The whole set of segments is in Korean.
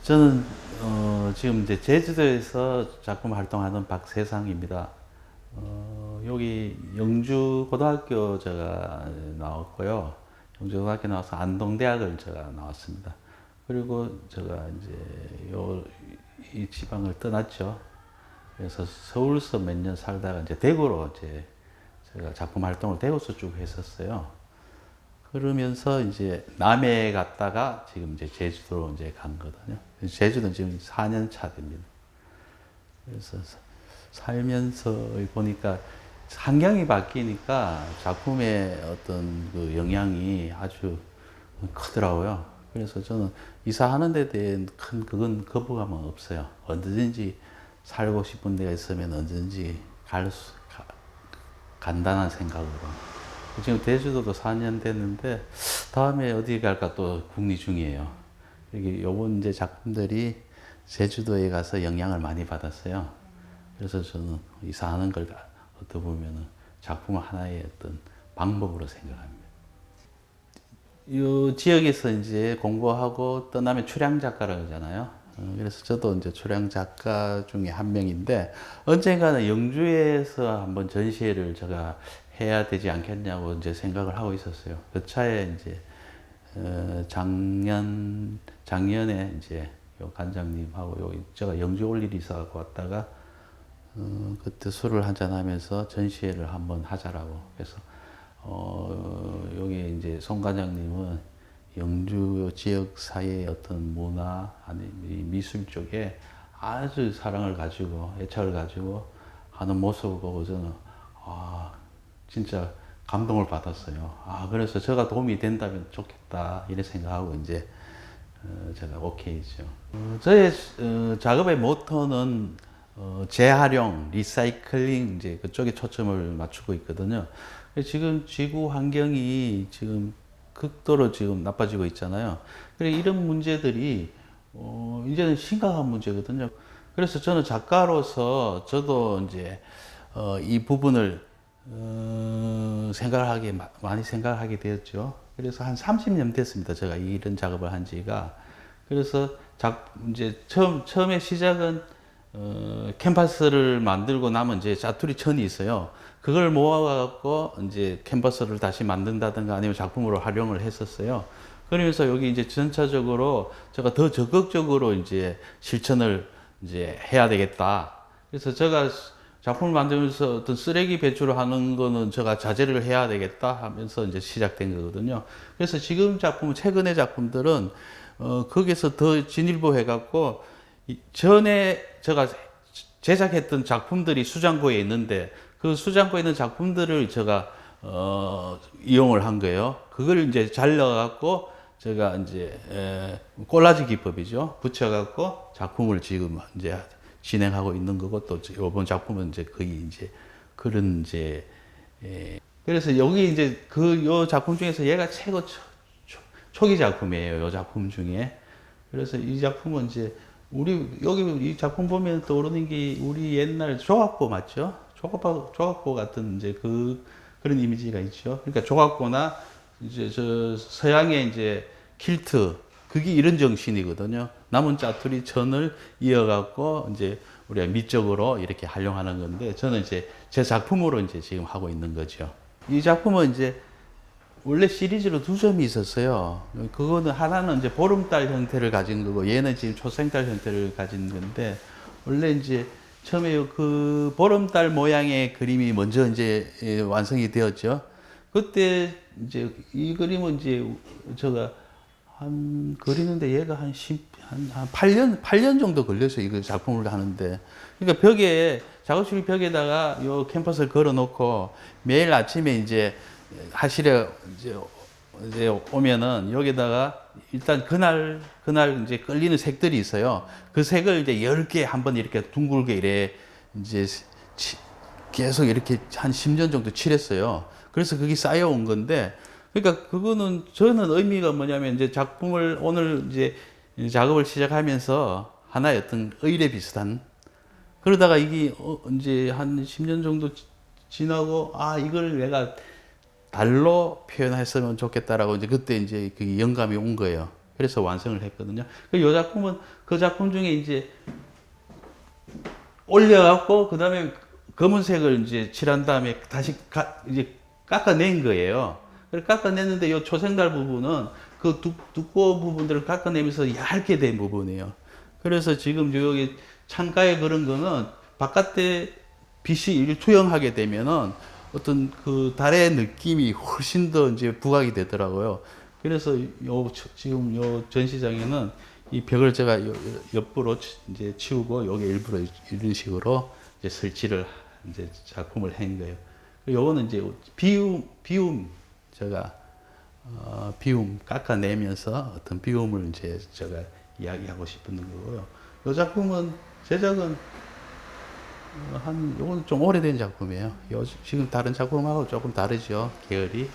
저는 지금 이제 제주도에서 작품 활동하는 박세상입니다. 여기 영주고등학교 제가 나왔고요. 영주고등학교 나와서 안동대학을 제가 나왔습니다. 그리고 제가 이제 이 지방을 떠났죠. 그래서 서울서 몇 년 살다가 이제 대구로 이제 제가 작품 활동을 대구서 쭉 했었어요. 그러면서 이제 남해 갔다가 지금 이제 제주도로 이제 간 거거든요. 제주도는 지금 4년 차 됩니다. 그래서 살면서 보니까 환경이 바뀌니까 작품의 어떤 그 영향이 아주 크더라고요. 그래서 저는 이사하는 데 대한 큰 그건 거부감은 없어요. 언제든지 살고 싶은 데가 있으면 언제든지 간다는 생각으로. 지금 제주도도 4년 됐는데 다음에 어디 갈까 또 궁리 중이에요. 이게 요번 이제 작품들이 제주도에 가서 영향을 많이 받았어요. 그래서 저는 이사하는 걸 어떻게 보면은 작품 하나의 어떤 방법으로 생각합니다. 이 지역에서 이제 공부하고 떠나면 출양 작가라고 하잖아요. 그래서 저도 이제 출양 작가 중에 한 명인데 언젠가는 영주에서 한번 전시회를 제가 해야 되지 않겠냐고 이제 생각을 하고 있었어요. 그 차에 이제 작년에 이제 요 관장님하고 제가 영주 올 일이 있어갖고 왔다가 그때 술을 한잔 하면서 전시회를 한번 하자라고. 그래서 여기 이제 송 관장님은 영주 지역 사회의 어떤 문화 아니 미술 쪽에 아주 사랑을 가지고 애착을 가지고 하는 모습을 보고 저는 진짜 감동을 받았어요. 그래서 제가 도움이 된다면 좋겠다 이런 생각하고 이제 제가 오케이죠. 저의 작업의 모토는 재활용, 리사이클링 이제 그쪽에 초점을 맞추고 있거든요. 지금 지구 환경이 지금 극도로 지금 나빠지고 있잖아요. 그래 이런 문제들이 이제는 심각한 문제거든요. 그래서 저는 작가로서 저도 이제 이 부분을 많이 생각하게 되었죠. 그래서 한 30년 됐습니다. 제가 이런 작업을 한 지가. 그래서 이제 처음에 시작은 캔버스를 만들고 나면 이제 짜투리 천이 있어요. 그걸 모아갖고 이제 캔버스를 다시 만든다든가 아니면 작품으로 활용을 했었어요. 그러면서 여기 이제 전체적으로 제가 더 적극적으로 이제 실천을 이제 해야 되겠다. 그래서 제가 작품을 만들면서 어떤 쓰레기 배출을 하는 거는 제가 자제를 해야 되겠다 하면서 이제 시작된 거거든요. 그래서 지금 작품, 최근의 작품들은, 거기서 더 진일보 해갖고, 전에 제가 제작했던 작품들이 수장고에 있는데, 그 수장고에 있는 작품들을 제가, 이용을 한 거예요. 그걸 이제 잘라갖고, 제가 이제, 콜라지 기법이죠. 붙여갖고 작품을 지금 이제 진행하고 있는 거고 또 이번 작품은 이제 거의 이제 그런 이제 그래서 여기 이제 요 작품 중에서 얘가 최고 초기 작품이에요. 요 작품 중에. 그래서 이 작품은 이제 우리 여기 이 작품 보면 떠오르는 게 우리 옛날 조각보 맞죠? 조각보 같은 이제 그런 이미지가 있죠. 그러니까 조각보나 이제 저 서양의 이제 킬트 그게 이런 정신이거든요. 남은 짜투리 천을 이어갖고 이제 우리가 미적으로 이렇게 활용하는 건데 저는 이제 제 작품으로 이제 지금 하고 있는 거죠. 이 작품은 이제 원래 시리즈로 두 점이 있었어요. 그거는 하나는 이제 보름달 형태를 가진 거고 얘는 지금 초생달 형태를 가진 건데 원래 이제 처음에 그 보름달 모양의 그림이 먼저 이제 완성이 되었죠. 그때 이제 이 그림은 이제 제가 그리는데 얘가 한 8년 정도 걸렸어요. 이거 작품을 하는데. 그러니까 작업실 벽에다가 요 캔버스를 걸어 놓고 매일 아침에 이제 하실에 이제 오면은 여기다가 일단 그날 이제 끌리는 색들이 있어요. 그 색을 이제 10개 한번 이렇게 둥글게 이래 이제 계속 이렇게 한 10년 정도 칠했어요. 그래서 그게 쌓여온 건데 그러니까 그거는 저는 의미가 뭐냐면 이제 작품을 오늘 이제 작업을 시작하면서 하나의 어떤 의례 비슷한 그러다가 이게 이제 한 10년 정도 지나고 이걸 내가 달로 표현했으면 좋겠다라고 이제 그때 이제 그 영감이 온 거예요. 그래서 완성을 했거든요. 이 작품은 그 작품 중에 이제 올려갖고 그 다음에 검은색을 이제 칠한 다음에 다시 이제 깎아낸 거예요. 그래서 깎아냈는데 이 초생달 부분은 그 두꺼운 부분들을 깎아내면서 얇게 된 부분이에요. 그래서 지금 여기 창가에 그런 거는 바깥에 빛이 투영하게 되면은 어떤 그 달의 느낌이 훨씬 더 이제 부각이 되더라고요. 그래서 지금 요 전시장에는 이 벽을 제가 옆으로 이제 치우고 여기 일부러 이런 식으로 이제 설치를 이제 작품을 한 거예요. 요거는 이제 비움 제가 비움 깎아내면서 어떤 비움을 이제 제가 이야기하고 싶은 거고요. 요 작품은 제작은 요건 좀 오래된 작품이에요. 지금 다른 작품하고 조금 다르죠, 계열이.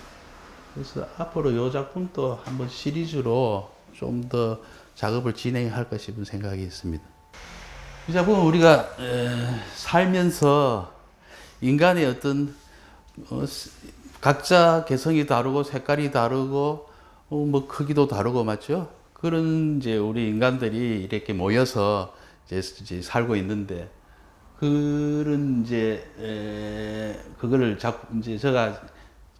그래서 앞으로 요 작품도 한번 시리즈로 좀 더 작업을 진행할까 싶은 생각이 있습니다. 이 작품은 우리가 살면서 인간의 어떤 각자 개성이 다르고 색깔이 다르고 뭐 크기도 다르고 맞죠? 그런 이제 우리 인간들이 이렇게 모여서 이제 살고 있는데 그런 이제 그거를 이제 제가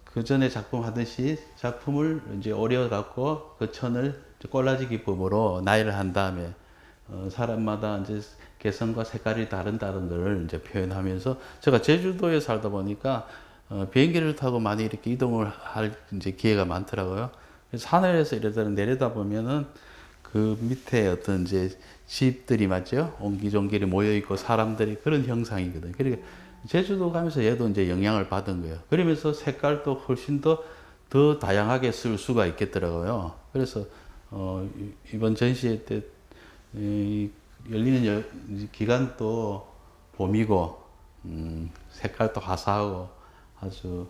그 전에 작품 하듯이 작품을 이제 오려 갖고 그 천을 꼴라지 기법으로 나열을 한 다음에 사람마다 이제 개성과 색깔이 다른다는 걸 이제 표현하면서 제가 제주도에 살다 보니까 비행기를 타고 많이 이렇게 이동을 할 이제 기회가 많더라고요. 그래서 하늘에서 이렇게 내려다 보면은 그 밑에 어떤 이제 집들이 맞죠? 옹기종기리 모여 있고 사람들이 그런 형상이거든요. 그러니까 제주도 가면서 얘도 이제 영향을 받은 거예요. 그러면서 색깔도 훨씬 더 다양하게 쓸 수가 있겠더라고요. 그래서 이번 전시회 때 열리는 기간도 봄이고 색깔도 화사하고 아주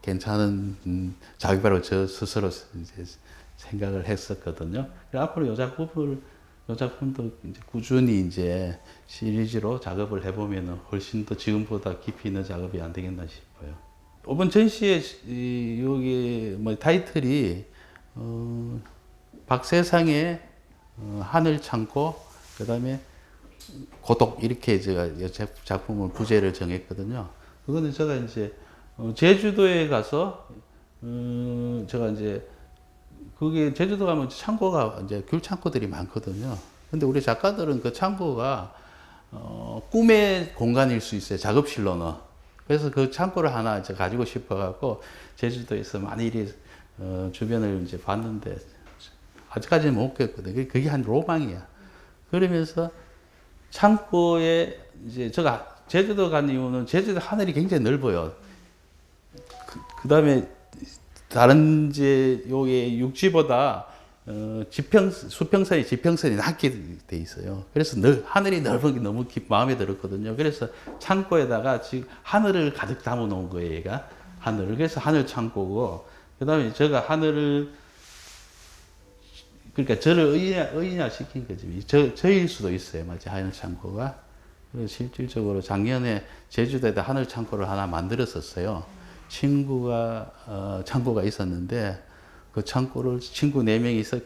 괜찮은 작업이라고 저 스스로 이제 생각을 했었거든요. 앞으로 이 작품도 이제 꾸준히 이제 시리즈로 작업을 해보면 훨씬 더 지금보다 깊이 있는 작업이 안 되겠나 싶어요. 이번 전시의 여기 뭐 타이틀이 박세상의 하늘 창고, 그 다음에 고독 이렇게 제가 작품을 부제를 정했거든요. 그거는 제가 이제 제주도에 가서 제가 이제 그게 제주도 가면 창고가 이제 귤 창고들이 많거든요. 근데 우리 작가들은 그 창고가 꿈의 공간일 수 있어요. 작업실로는. 그래서 그 창고를 하나 이제 가지고 싶어 갖고 제주도에서 많이 주변을 이제 봤는데 아직까지는 못 깼거든요. 그게 한 로망이야. 그러면서 창고에 이제 제가 제주도 간 이유는 제주도 하늘이 굉장히 넓어요. 그다음에 다른 이제 요게 육지보다 수평선이 지평선이 낮게 돼 있어요. 그래서 하늘이 넓은 게 너무 마음에 들었거든요. 그래서 창고에다가 지금 하늘을 가득 담아 놓은 거예요, 얘가. 하늘을. 그래서 하늘 창고고, 그 다음에 제가 하늘을, 그러니까 저를 의인화시킨 거지. 저일 수도 있어요, 맞지? 하늘 창고가. 그래서 실질적으로 작년에 제주도에다 하늘 창고를 하나 만들었었어요. 친구가 창고가 있었는데 그 창고를 친구 4명이서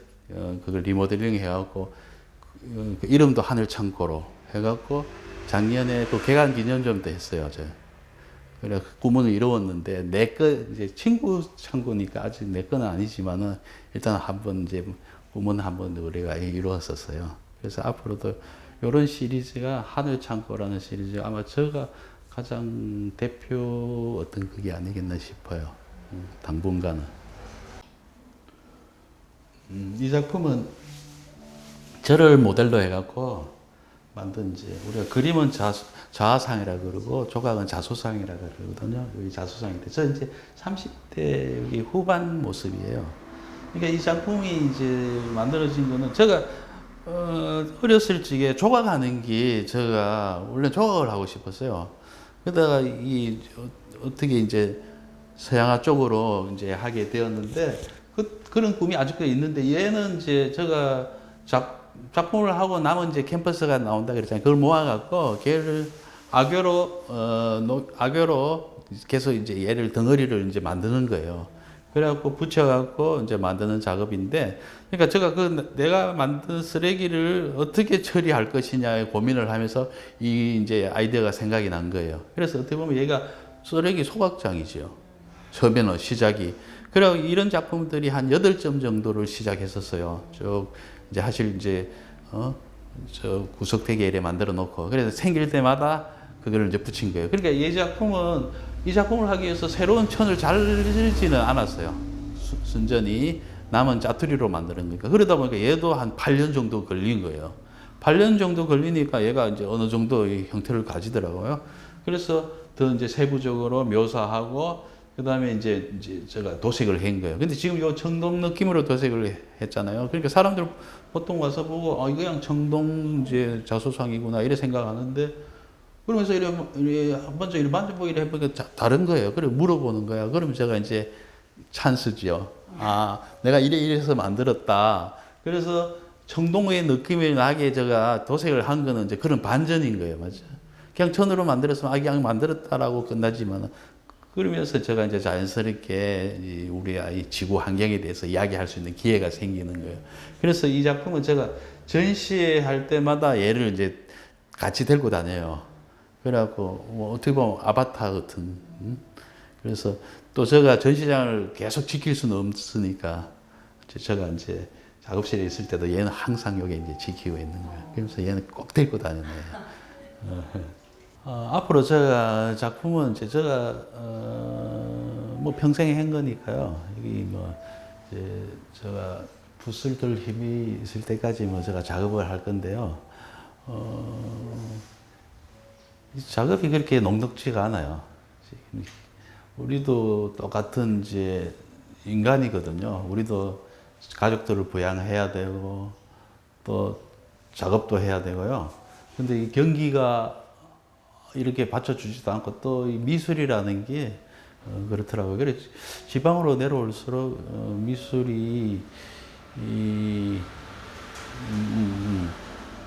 그걸 리모델링 해갖고 그 이름도 하늘 창고로 해갖고 작년에 그 개관 기념점도 했어요. 그래 꿈은 이루었는데 이제 친구 창고니까 아직 내 거는 아니지만은 일단 한번 이제 꿈은 한번 우리가 이루었었어요. 그래서 앞으로도 이런 시리즈가 하늘 창고라는 시리즈 아마 제가 가장 대표 어떤 그게 아니겠나 싶어요. 당분간은. 이 작품은 저를 모델로 해갖고 만든 이제 우리가 그림은 자아상이라 그러고 조각은 자수상이라 그러거든요. 여기 자수상인데 저 이제 30대 여기 후반 모습이에요. 그러니까 이 작품이 이제 만들어진 거는 제가 어렸을 적에 조각하는 게 제가 원래 조각을 하고 싶었어요. 그러다가 어떻게 이제 서양화 쪽으로 이제 하게 되었는데 그런 꿈이 아직도 있는데 얘는 이제 제가 작품을 하고 남은 이제 캠퍼스가 나온다 그랬잖아요. 그걸 모아갖고 걔를 악교로 계속 이제 얘를 덩어리를 이제 만드는 거예요. 그래갖고 붙여갖고 이제 만드는 작업인데, 그러니까 제가 내가 만든 쓰레기를 어떻게 처리할 것이냐에 고민을 하면서 이 이제 아이디어가 생각이 난 거예요. 그래서 어떻게 보면 얘가 쓰레기 소각장이죠. 처음에는 시작이. 그리고 이런 작품들이 한 8점 정도를 시작했었어요. 쭉 이제 사실 이제 저 구석대기에 이렇게 만들어 놓고, 그래서 생길 때마다 그거를 이제 붙인 거예요. 그러니까 이 작품을 하기 위해서 새로운 천을 자르지는 않았어요. 순전히 남은 짜투리로 만드는 거니까. 그러다 보니까 얘도 한 8년 정도 걸린 거예요. 8년 정도 걸리니까 얘가 이제 어느 정도의 형태를 가지더라고요. 그래서 더 이제 세부적으로 묘사하고, 그 다음에 이제 제가 도색을 한 거예요. 근데 지금 요 청동 느낌으로 도색을 했잖아요. 그러니까 사람들 보통 와서 보고, 이거 그냥 청동 이제 자소상이구나, 이래 생각하는데, 그러면서 이래 먼저 이래 만져보고 이래 해보니까 다른 거예요. 그래 물어보는 거야. 그러면 제가 이제 찬스죠. 내가 이래서 만들었다. 그래서 청동의 느낌이 나게 제가 도색을 한 거는 이제 그런 반전인 거예요. 맞죠? 그냥 천으로 만들었으면, 그냥 만들었다라고 끝나지만, 그러면서 제가 이제 자연스럽게 우리 이 지구 환경에 대해서 이야기할 수 있는 기회가 생기는 거예요. 그래서 이 작품은 제가 전시할 때마다 얘를 이제 같이 들고 다녀요. 그래갖고, 뭐 어떻게 보면 아바타 같은. 그래서 또 제가 전시장을 계속 지킬 수는 없으니까, 제가 이제 작업실에 있을 때도 얘는 항상 여기 이제 지키고 있는 거예요. 그래서 얘는 꼭 데리고 다니네요. 앞으로 제가 작품은 제가 뭐 평생 한 거니까요. 여기 뭐 이제 제가 붓을 들 힘이 있을 때까지 뭐 제가 작업을 할 건데요. 이 작업이 그렇게 녹록지가 않아요. 우리도 똑같은 이제 인간이거든요. 우리도 가족들을 부양해야 되고 또 작업도 해야 되고요. 근데 이 경기가 이렇게 받쳐주지도 않고 또 이 미술이라는 게 그렇더라고요. 그래 지방으로 내려올수록 미술이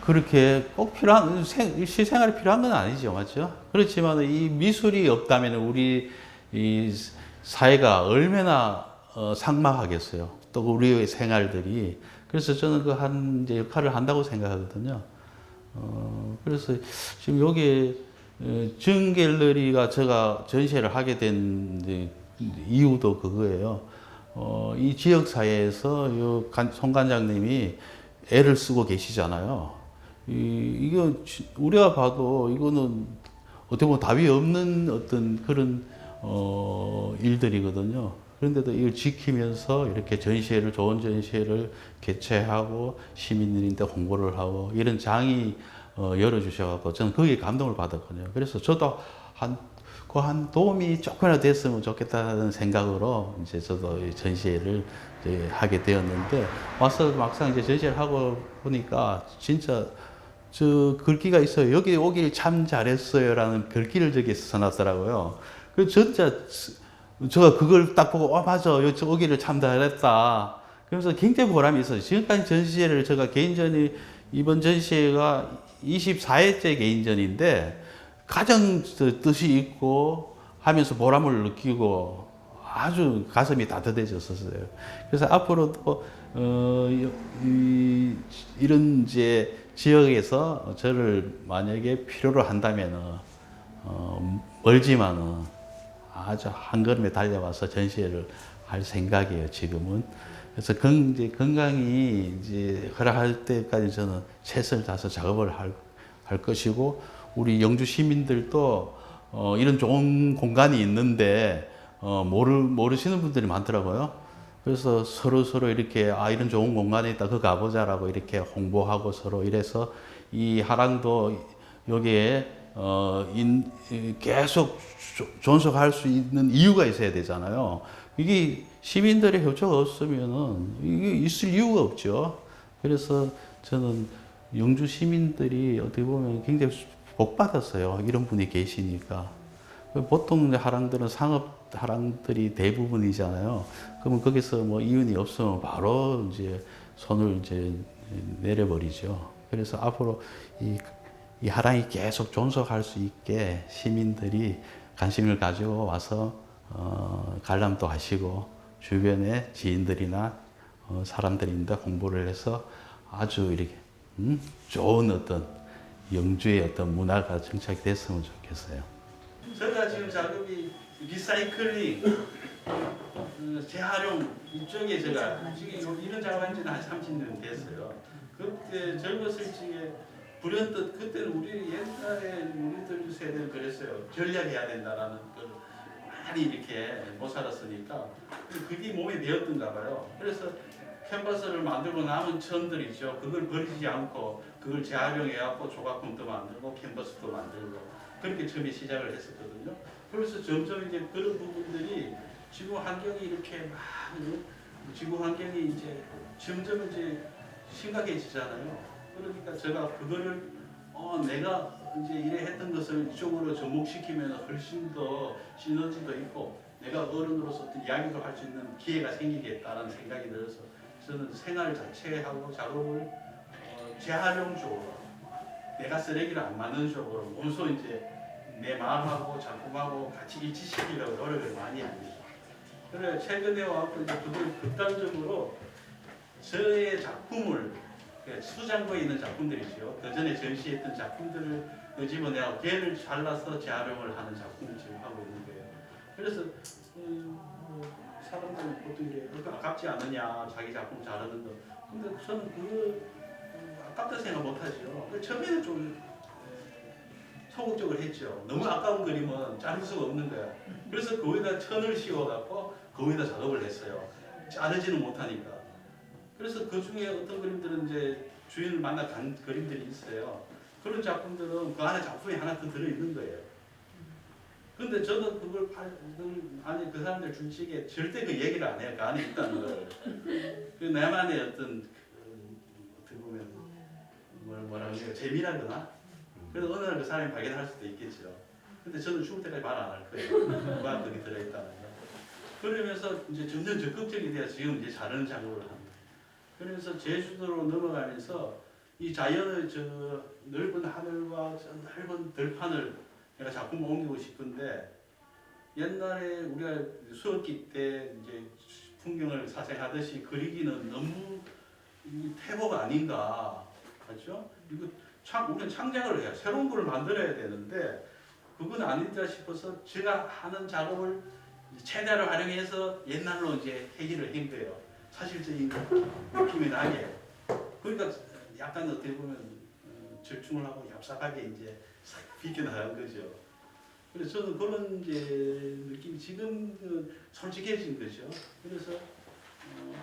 그렇게 꼭 필요한 실생활에 필요한 건 아니죠, 맞죠? 그렇지만 이 미술이 없다면 우리 이 사회가 얼마나 삭막하겠어요. 또 우리의 생활들이. 그래서 저는 그 한 이제 역할을 한다고 생각하거든요. 그래서 지금 여기에 정 갤러리가 제가 전시회를 하게 된 이유도 그거예요. 이 지역 사회에서 송 관장님이 애를 쓰고 계시잖아요. 이거 우리가 봐도 이거는 어떻게 보면 답이 없는 어떤 그런 일들이거든요. 그런데도 이걸 지키면서 이렇게 좋은 전시회를 개최하고 시민들한테 홍보를 하고 이런 장이 열어주셔서 저는 거기에 감동을 받았거든요. 그래서 저도 한 도움이 조금이라도 됐으면 좋겠다는 생각으로 이제 저도 전시회를 이제 하게 되었는데, 와서 막상 이제 전시회를 하고 보니까 진짜 저 글귀가 있어요. 여기 오길 참 잘했어요라는 글귀를 저기 써놨더라고요. 그 진짜 제가 그걸 딱 보고 맞아, 여기 오기를 참 잘했다. 그래서 굉장히 보람이 있어요. 지금까지 전시회를 제가 개인전이 이번 전시회가 24회째 개인전인데 가장 뜻이 있고 하면서 보람을 느끼고 아주 가슴이 따뜻해졌었어요. 그래서 앞으로도 이런 이제 지역에서 저를 만약에 필요로 한다면 멀지만은 아주 한 걸음에 달려와서 전시회를 할 생각이에요, 지금은. 그래서 이제 건강이 이제 허락할 때까지 저는 최선을 다해서 작업을 할 것이고, 우리 영주 시민들도 이런 좋은 공간이 있는데 모르시는 분들이 많더라고요. 그래서 서로 이렇게 이런 좋은 공간이 있다, 그 가보자라고 이렇게 홍보하고 서로 이래서 이 하랑도 여기에 계속 존속할 수 있는 이유가 있어야 되잖아요. 이게 시민들의 협조가 없으면은 이게 있을 이유가 없죠. 그래서 저는 영주 시민들이 어떻게 보면 굉장히 복 받았어요. 이런 분이 계시니까. 보통 하랑들은 상업 하랑들이 대부분이잖아요. 그러면 거기서 뭐 이윤이 없으면 바로 이제 손을 이제 내려버리죠. 그래서 앞으로 이 하랑이 계속 존속할 수 있게 시민들이 관심을 가지고 와서 관람도 하시고 주변에 지인들이나 사람들인데 공부를 해서 아주 이렇게 좋은 어떤 영주의 어떤 문화가 정착이 됐으면 좋겠어요. 제가 지금 작업이 리사이클링, 재활용 이쪽에 제가 지금 이런 작업한 지는 한 30년 됐어요. 그때 젊었을 적에 불현듯 그때는 우리 옛날에 우리들 세대는 그랬어요. 전략해야 된다라는 걸 많이 이렇게 못 살았으니까 그게 몸에 배었던가 봐요. 그래서 캔버스를 만들고 남은 천들 있죠. 그걸 버리지 않고 그걸 재활용해갖고 조각품도 만들고 캔버스도 만들고 그렇게 처음에 시작을 했었거든요. 그래서 점점 이제 그런 부분들이 지구 환경이 이렇게 막 지구 환경이 이제 점점 이제 심각해지잖아요. 그러니까 제가 그거를 내가 이제 이래 했던 것을 이쪽으로 접목시키면 훨씬 더 시너지도 있고 내가 어른으로서 어떤 이야기도 할 수 있는 기회가 생기겠다는 생각이 들어서 저는 생활 자체하고 작업을 재활용 쪽으로 내가 쓰레기를 안 맞는 쪽으로 몸소 이제 내 마음하고 작품하고 같이 일치시키려고 노력을 많이 합니다. 그래 최근에 와서 이제 그걸 극단적으로 저의 작품을 수장고에 있는 작품들이죠. 그 전에 전시했던 작품들을 끄집어내고 걔를 잘라서 재활용을 하는 작품을 지금 하고 있는 거예요. 그래서 사람들은 보통 이제 아깝지 않느냐 자기 작품 잘하는 거. 근데 저는 그거 아깝다 생각 못하죠. 처음에는 좀 소극적으로 했죠. 너무 아까운 그림은 자를 수가 없는 거야. 그래서 거기다 천을 씌워갖고 거기다 작업을 했어요. 자르지는 못하니까. 그래서 그 중에 어떤 그림들은 이제 주인을 만나 간 그림들이 있어요. 그런 작품들은 그 안에 작품이 하나 더 들어있는 거예요. 근데 저는 그걸 아니 그 사람들 주식에 절대 그 얘기를 안 해요. 그 안에 있다는 걸. 그 나만의 어떤 어떻게 보면 뭐라 그래요? 재미라거나. 그래서 어느 날 그 사람이 발견할 수도 있겠죠. 근데 저는 죽을 때까지 말 안 할 거예요. 누가 거기 들어있다는 거. 그러면서 이제 점점 적극적이 돼야 지금 이제 자르는 작업을 합니다. 그러면서 제주도로 넘어가면서 이 자연의 저 넓은 하늘과 저 넓은 들판을 내가 작품 옮기고 싶은데 옛날에 우리가 수업기 때 이제 풍경을 사생하듯이 그리기는 너무 태보가 아닌가, 맞죠? 이거 우리는 창작을 해요. 새로운 걸 만들어야 되는데 그건 아니다 싶어서 제가 하는 작업을 최대로 활용해서 옛날로 이제 해결을 한 거예요. 사실적인 느낌이 나게. 그러니까 약간 어떻게 보면 절충을 하고 얍삽하게 이제 싹 비껴나간 거죠. 그래서 저는 그런 이제 느낌이 지금 솔직해진 거죠. 그래서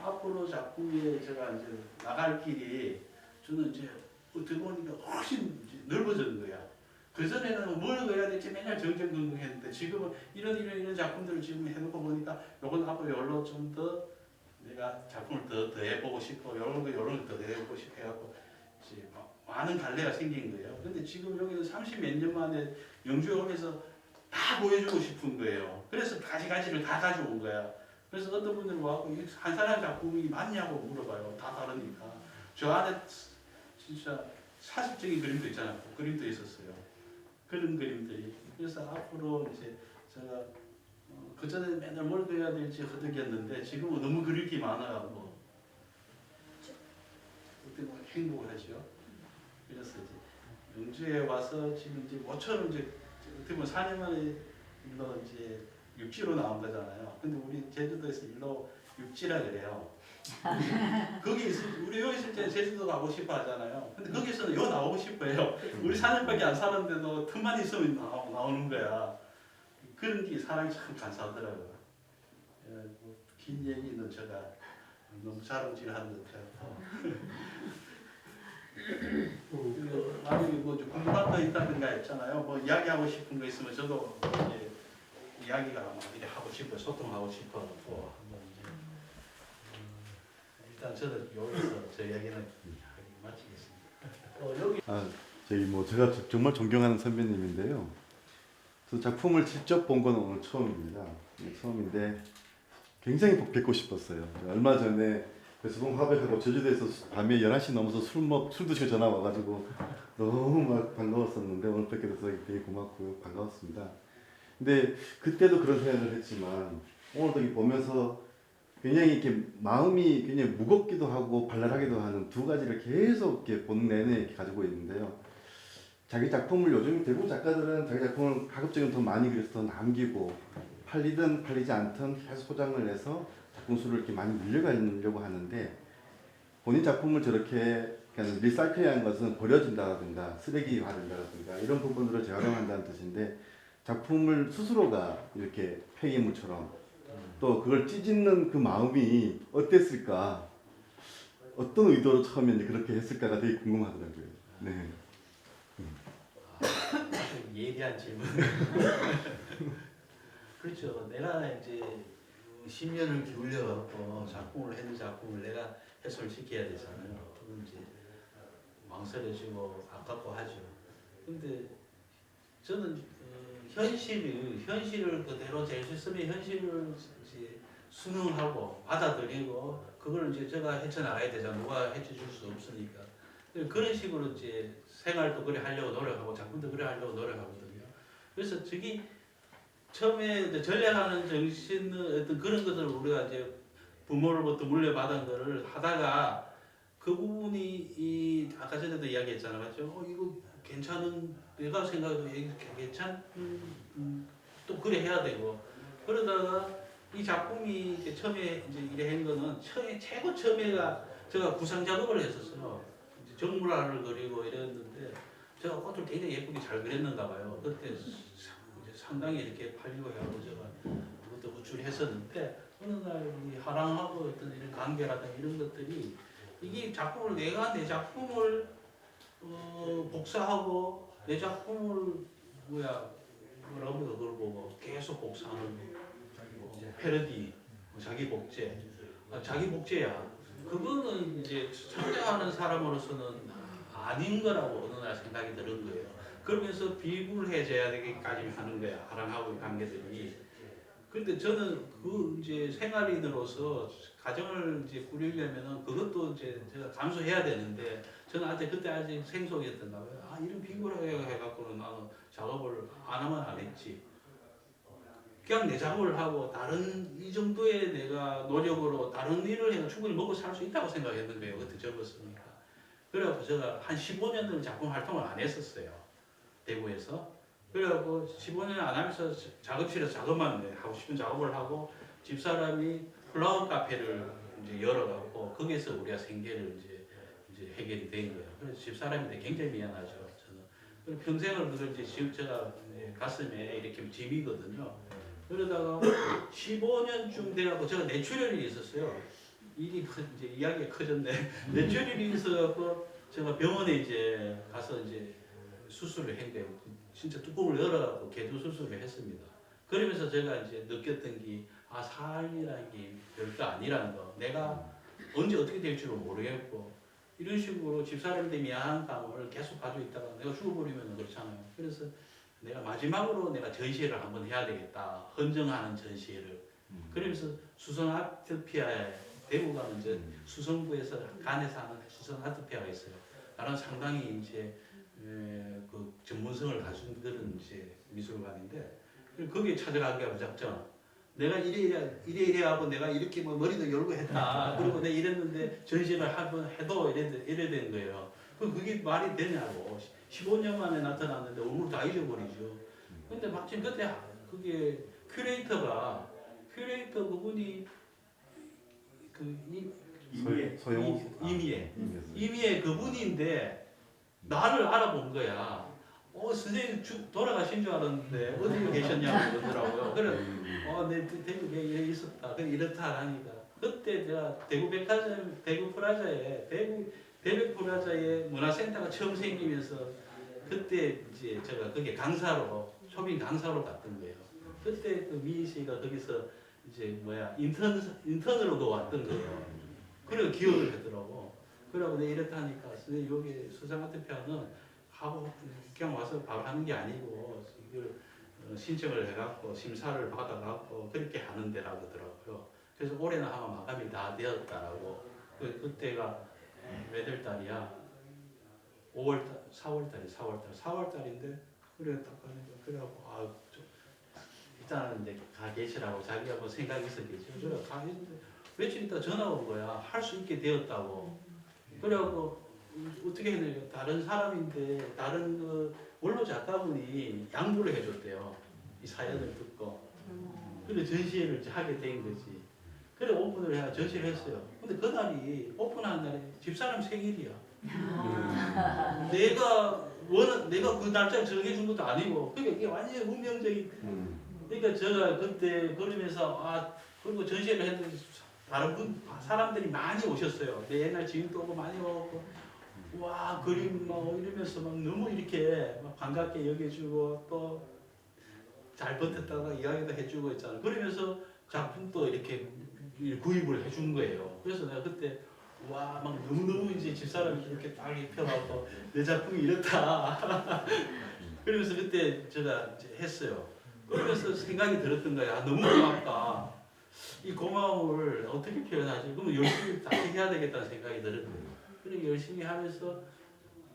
앞으로 작품에 제가 이제 나갈 길이 저는 이제 어떻게 보니까 훨씬 넓어지는 거야. 그전에는 뭘 해야 될지 맨날 정정긍긍했는데 지금은 이런 작품들을 지금 해놓고 보니까 요건 앞으로 요걸로 좀 더 내가 작품을 더 해보고 싶고 요런 거 더 해보고 싶어 해갖고 이제 많은 갈래가 생긴 거예요. 근데 지금 여기는 30 몇 년 만에 영주에 오면서 다 보여주고 싶은 거예요. 그래서 가지가지를 다 가져온 거야. 그래서 어떤 분들은 와갖고 한 사람 작품이 맞냐고 물어봐요. 다 다르니까. 저 안에 진짜 사실적인 그림도 있잖아요. 그림도 있었어요. 그런 그림들이. 그래서 앞으로 이제 제가 그전에 맨날 뭘 그려야 될지 허덕였는데 지금은 너무 그릴 게 많아가지고 그때 뭐 행복을 하죠. 그래서 이제 영주에 와서 지금 이제 모처럼 이제 어떻게 보면 4년 만에 일로 이제 육지로 나온 거잖아요. 근데 우리 제주도에서 일로 육지라 그래요. 거기 우리 여기 있을 때 제주도 가고 싶어 하잖아요. 근데 거기서는 요 나오고 싶어요. 우리 4년밖에 안 살았는데도 틈만 있으면 나오는 거야. 그런 게 사람이 참 간사하더라고요. 긴 얘기는 제가 너무 자랑질하는 것 같아요. 만약에 뭐 궁금한 거 있다든가 했잖아요. 뭐 이야기하고 싶은 거 있으면 저도 이제 이야기가 막 이렇게 하고 싶어, 소통하고 싶어 또 한번 이제 일단 저는 여기서 제 이야기는 마치겠습니다. 저희 뭐 제가 정말 존경하는 선배님인데요. 저 작품을 직접 본 건 오늘 처음입니다. 처음인데 굉장히 뵙고 싶었어요. 얼마 전에 배수봉 화백하고 제주도에서 밤에 11시 넘어서 술 드시고 전화 와가지고 너무 막 반가웠었는데 오늘 뵙게 돼서 되게 고맙고요. 반가웠습니다. 근데 그때도 그런 생각을 했지만 오늘도 보면서 굉장히 이렇게 마음이 굉장히 무겁기도 하고 발랄하기도 하는 두 가지를 계속 이렇게 본 내내 이렇게 가지고 있는데요. 자기 작품을 요즘 대부분 작가들은 자기 작품을 가급적이면 더 많이 그려서 더 남기고 팔리든 팔리지 않든 계속 소장을 해서 작품 수를 이렇게 많이 늘려가려고 하는데 본인 작품을 저렇게 그냥 리사이클한 것은 버려진다든가 쓰레기화된다든가 이런 부분으로 재활용한다는 뜻인데 작품을 스스로가 이렇게 폐기물처럼 또 그걸 찢는 그 마음이 어땠을까 어떤 의도로 처음에 이제 그렇게 했을까가 되게 궁금하더라고요. 네. 예리한 질문. 그렇죠. 내가 이제 10년을 기울여 갖고 작품을 했는 작품을 내가 해소를 시켜야 되잖아요. 그건 이제 망설여지고 아깝고 하죠. 근데 저는 현실을 그대로 제시스의 현실을 이제 수능하고 받아들이고 그걸 이제 제가 헤쳐나가야 되잖아. 누가 헤쳐줄 수 없으니까. 그런 식으로 이제 생활도 그래 하려고 노력하고 작품도 그래 하려고 노력하거든요. 그래서 저기 처음에 전략하는 정신은 어떤 그런 것들을 우리가 이제 부모로부터 물려받은 거를 하다가 그 부분이 이 아까 전에도 이야기했잖아요, 맞죠? 이거 괜찮은 내가 생각해도 괜찮 또 그래 해야 되고 그러다가 이 작품이 이제 처음에 이제 이래 한 거는 최고 처음에가 제가 구상 작업을 했었어요. 이제 정물화를 그리고 이랬는데 제가 꽃을 굉장히 예쁘게 잘 그렸는가 봐요. 그때 이제 상당히 이렇게 팔리고 해가지고 제가 그것도 우쭐했었는데 어느 날 이 하랑하고 어떤 이런 관계라든가 이런 것들이 이게 작품을 내가 내 작품을 복사하고 내 작품을 뭐라고 그걸 보고 계속 복사하는 패러디, 자기 복제, 자기 복제야. 그거는 이제 창작하는 사람으로서는 아닌 거라고 어느 날 생각이 드는 거예요. 그러면서 비굴해져야 되기까지 하는 거야. 하랑하고의 관계들이. 근데 저는 그 이제 생활인으로서 가정을 이제 꾸리려면은 그것도 이제 제가 감수해야 되는데 저는 그때 아직 생소했던가 봐요. 이런 비굴하게 해갖고는 나는 작업을 안 하면 안 했지. 그냥 내 작업을 하고 다른 이 정도의 내가 노력으로 다른 일을 해서 충분히 먹고 살 수 있다고 생각했는 거예요. 그때 젊었으니까. 그래갖고 제가 한 15년을 작품 활동을 안 했었어요. 대구에서. 그래갖고 15년 안 하면서 작업실에서 작업만 하고 싶은 작업을 하고 집사람이 플라워 카페를 이제 열어갖고 거기에서 우리가 생계를 이제 해결이 된 거예요. 그래서 집사람한테 굉장히 미안하죠. 저는 평생을 그걸 이제 제가 가슴에 이렇게 짐이거든요. 그러다가 15년쯤 돼갖고 제가 뇌출혈이 있었어요. 이제 이야기가 커졌네. 뇌출혈이 있어갖고 제가 병원에 이제 가서 이제 수술을 한 거예요. 진짜 뚜껑을 열어갖고 개조 수술을 했습니다. 그러면서 제가 이제 느꼈던 게 삶이라는 게 별거 아니라는 거. 내가 언제 어떻게 될 줄을 모르겠고 이런 식으로 집사람한테 미안한 감을 계속 가지고 있다가 내가 죽어버리면 그렇잖아요. 그래서 내가 마지막으로 내가 전시회를 한번 해야 되겠다. 헌정하는 전시회를. 그러면서 수성 아트피아에 대구 가면 이제 수성구에서 간에서 하는 수성 아트피아가 있어요. 나는 상당히 이제 그 전문성을 가진 그런 이제 미술관인데 거기에 찾아간 게 작전. 내가 이래 하고 내가 이렇게 뭐 머리도 열고 했다. 그리고 내가 이랬는데 전시를 한번 해도 이래 된 거예요. 그게 말이 되냐고. 15년 만에 나타났는데 얼굴 다 잊어버리죠. 근데 마침 그때 그게 큐레이터 그분이 이미애 그분인데 나를 알아본 거야. 선생님 돌아가신 줄 알았는데 어디 계셨냐고 그러더라고요. 그래, 내 대구에 있었다. 그래 이렇다 하니까 그때 내가 대구 프라자에 대백 프라자에 문화센터가 처음 생기면서 그때 이제 제가 거기 초빙 강사로 갔던 거예요. 그때 그 미희 씨가 거기서 이제 인턴으로도 왔던 거예요. 그래서 기억을 했더라고. 그러고 내가 이렇다 하니까 선생님 여기 수상 아트피아는 하고 그냥 와서 바로 하는 게 아니고 이걸 신청을 해갖고 심사를 받아갖고 그렇게 하는 데라고 하더라고요. 그래서 올해는 아마 마감이 다 되었다라고. 그때가 몇월 달이야? 4월달인데 그래 딱 가니까 그래갖고 일단은 이제 가 계시라고 자기가 뭐 생각이 있었겠죠. 그래 가 있는데 며칠 있다 전화 온 거야. 할 수 있게 되었다고. 그래갖고 어떻게 했냐면 다른 사람인데 다른 그 원로 작가분이 양보를 해줬대요. 이 사연을 듣고. 그래 전시회를 이제 하게 된 거지. 그래 오픈을 해야 전시를 했어요. 근데 그날이 오픈한 날이 집사람 생일이야. 내가 그 날짜를 정해준 것도 아니고 그러니까 이게 완전히 운명적인. 그러니까 제가 그때 그러면서 그리고 전시회를 했는데 다른 사람들이 많이 오셨어요. 내 옛날 지인도 오고 많이 오고 와 그림 막 이러면서 막 너무 이렇게 막 반갑게 여겨주고 또 잘 버텼다가 이야기도 해주고 있잖아. 그러면서 작품도 이렇게 구입을 해준 거예요. 그래서 내가 그때 와 막 너무너무 이제 집사람이 이렇게 딱 입혀갖고 내 작품이 이렇다. 그러면서 그때 제가 이제 했어요. 그러면서 생각이 들었던 거야. 너무 고맙다. 이 고마움을 어떻게 표현하지? 그러면 열심히 다시 해야 되겠다는 생각이 들었던 거예요. 그리고 열심히 하면서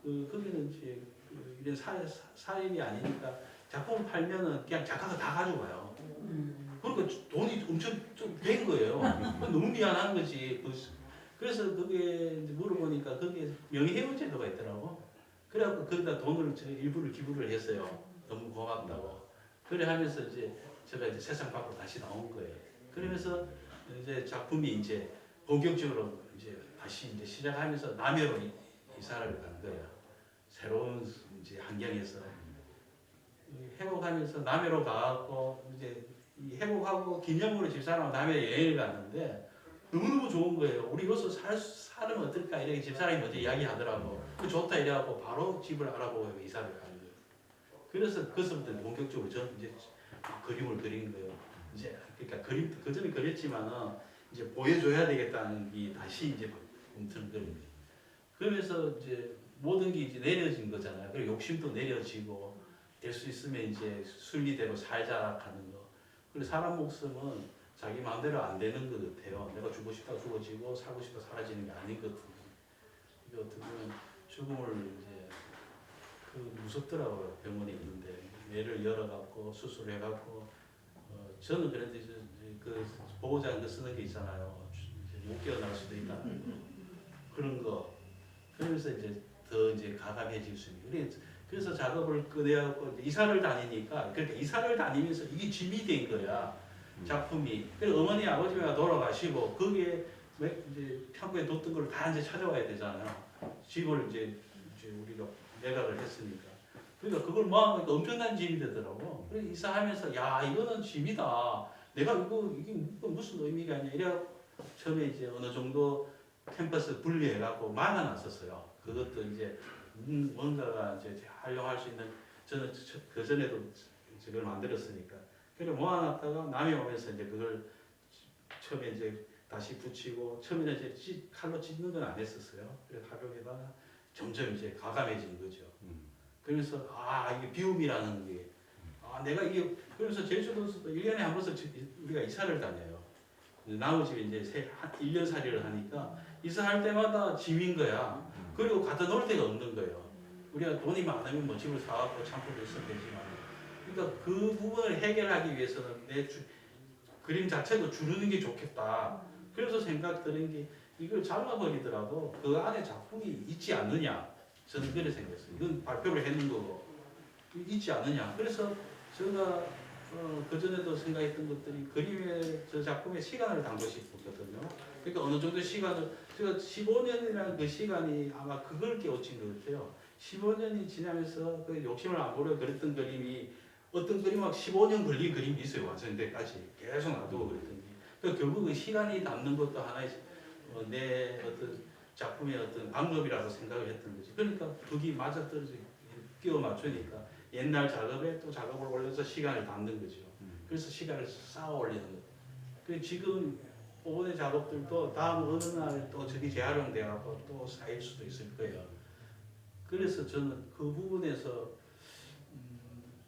거기는 이제 이런 사인이 아니니까 작품을 팔면은 그냥 작가가 다 가져가요. 그러니까 돈이 엄청 좀 된 거예요. 너무 미안한 거지. 그래서 그게 이제 물어보니까 거기에 명예회원 제도가 있더라고. 그래갖고 거기다 돈을 일부를 기부를 했어요. 너무 고맙다고. 그래 하면서 이제 제가 이제 세상 밖으로 다시 나온 거예요. 그러면서 이제 작품이 이제 본격적으로 이제 다시 이제 시작하면서 남해로 이사를 간 거예요. 새로운 이제 환경에서 회복하면서 남해로 가고 이제 이 회복하고 기념으로 집사람하고 남해 여행을 갔는데 너무너무 좋은 거예요. 우리 여기서 살면 어떨까 이렇게 집사람이 먼저 이야기하더라고. 그 좋다 이래갖고 바로 집을 알아보고 이사를 간 거예요. 그래서 그것부터 본격적으로 저는 이제 그림을 그린 거예요. 이제 그러니까 그림 그 전에 그렸지만은 이제 보여줘야 되겠다는 게 다시 이제 움트는 거예요. 그러면서 이제 모든 게 이제 내려진 거잖아요. 그리고 욕심도 내려지고 될 수 있으면 이제 순리대로 살자 하는 거. 그리고 사람 목숨은 자기 마음대로 안 되는 것 같아요. 내가 죽고 싶다 죽어지고 살고 싶다 사라지는 게 아니거든요. 이게 어떻게 보면 죽음을 이제 무섭더라고요. 병원에 있는데 뇌를 열어갖고 수술해갖고 저는 그런데 그 보호자 그 쓰는 게 있잖아요. 이제 못 깨어날 수도 있다 그런 거. 그러면서 이제 더 이제 가감해질 수 있는. 그래서 작업을 끝내갖고 이사를 다니니까 그러니까 이사를 다니면서 이게 짐이 된 거야. 작품이. 그래서 어머니 아버지가 돌아가시고 거기에 이제 창고에 뒀던 걸 다 이제 찾아와야 되잖아요. 집을 이제 우리가 매각을 했으니까. 그러니까 그걸 모아보니까 엄청난 짐이 되더라고. 그래서 이사하면서 야 이거는 짐이다. 내가 이게 무슨 의미가 있냐. 이래 처음에 이제 어느 정도 캠퍼스 분리해갖고 만화놨었어요. 그것도 이제 뭔가가 이제 활용할 수 있는 저는 그 전에도 그걸 만들었으니까. 그래 모아놨다가 남이 오면서 이제 그걸 처음에 이제 다시 붙이고 처음에는 이제 칼로 찢는 건 안 했었어요. 그래서 활용에다가 점점 이제 가감해진 거죠. 그래서 이게 비움이라는 게 내가 이게 그래서 제주도에서도 1년에 한 번씩 우리가 이사를 다녀요. 나머지 이제 1년살이를 하니까 이사할 때마다 짐인 거야. 그리고 갖다 놓을 데가 없는 거예요. 우리가 돈이 많으면 뭐 집을 사갖고 창고를 쓰면 되지만 그러니까 그 부분을 해결하기 위해서는 그림 자체도 줄이는 게 좋겠다. 그래서 생각 드는 게 이걸 잘라버리더라도 그 안에 작품이 있지 않느냐. 저는 그렇게 생각했어요. 이건 발표를 했는 거고 있지 않느냐. 그래서 제가 그전에도 생각했던 것들이 그림에 저 작품에 시간을 담고 싶었거든요. 그러니까 어느 정도 시간을 제가 15년이라는 그 시간이 아마 그걸 깨우친 것 같아요. 15년이 지나면서 그 욕심을 안 부려 그렸던 그림이 어떤 그림은 15년 걸린 그림이 있어요. 완성될 때까지 계속 놔두고 그랬던 게. 그러니까 결국 그 시간이 남는 것도 하나의 내 어떤 작품의 어떤 방법이라고 생각을 했던 거지. 그러니까 그게 맞아떨어져 끼워 맞추니까 옛날 작업에 또 작업을 올려서 시간을 담는 거죠. 그래서 시간을 쌓아 올리는 거예요. 그리고 지금 오번의 작업들도 다음 어느 날 또 저기 재활용돼갖고 또 쌓일 수도 있을 거예요. 그래서 저는 그 부분에서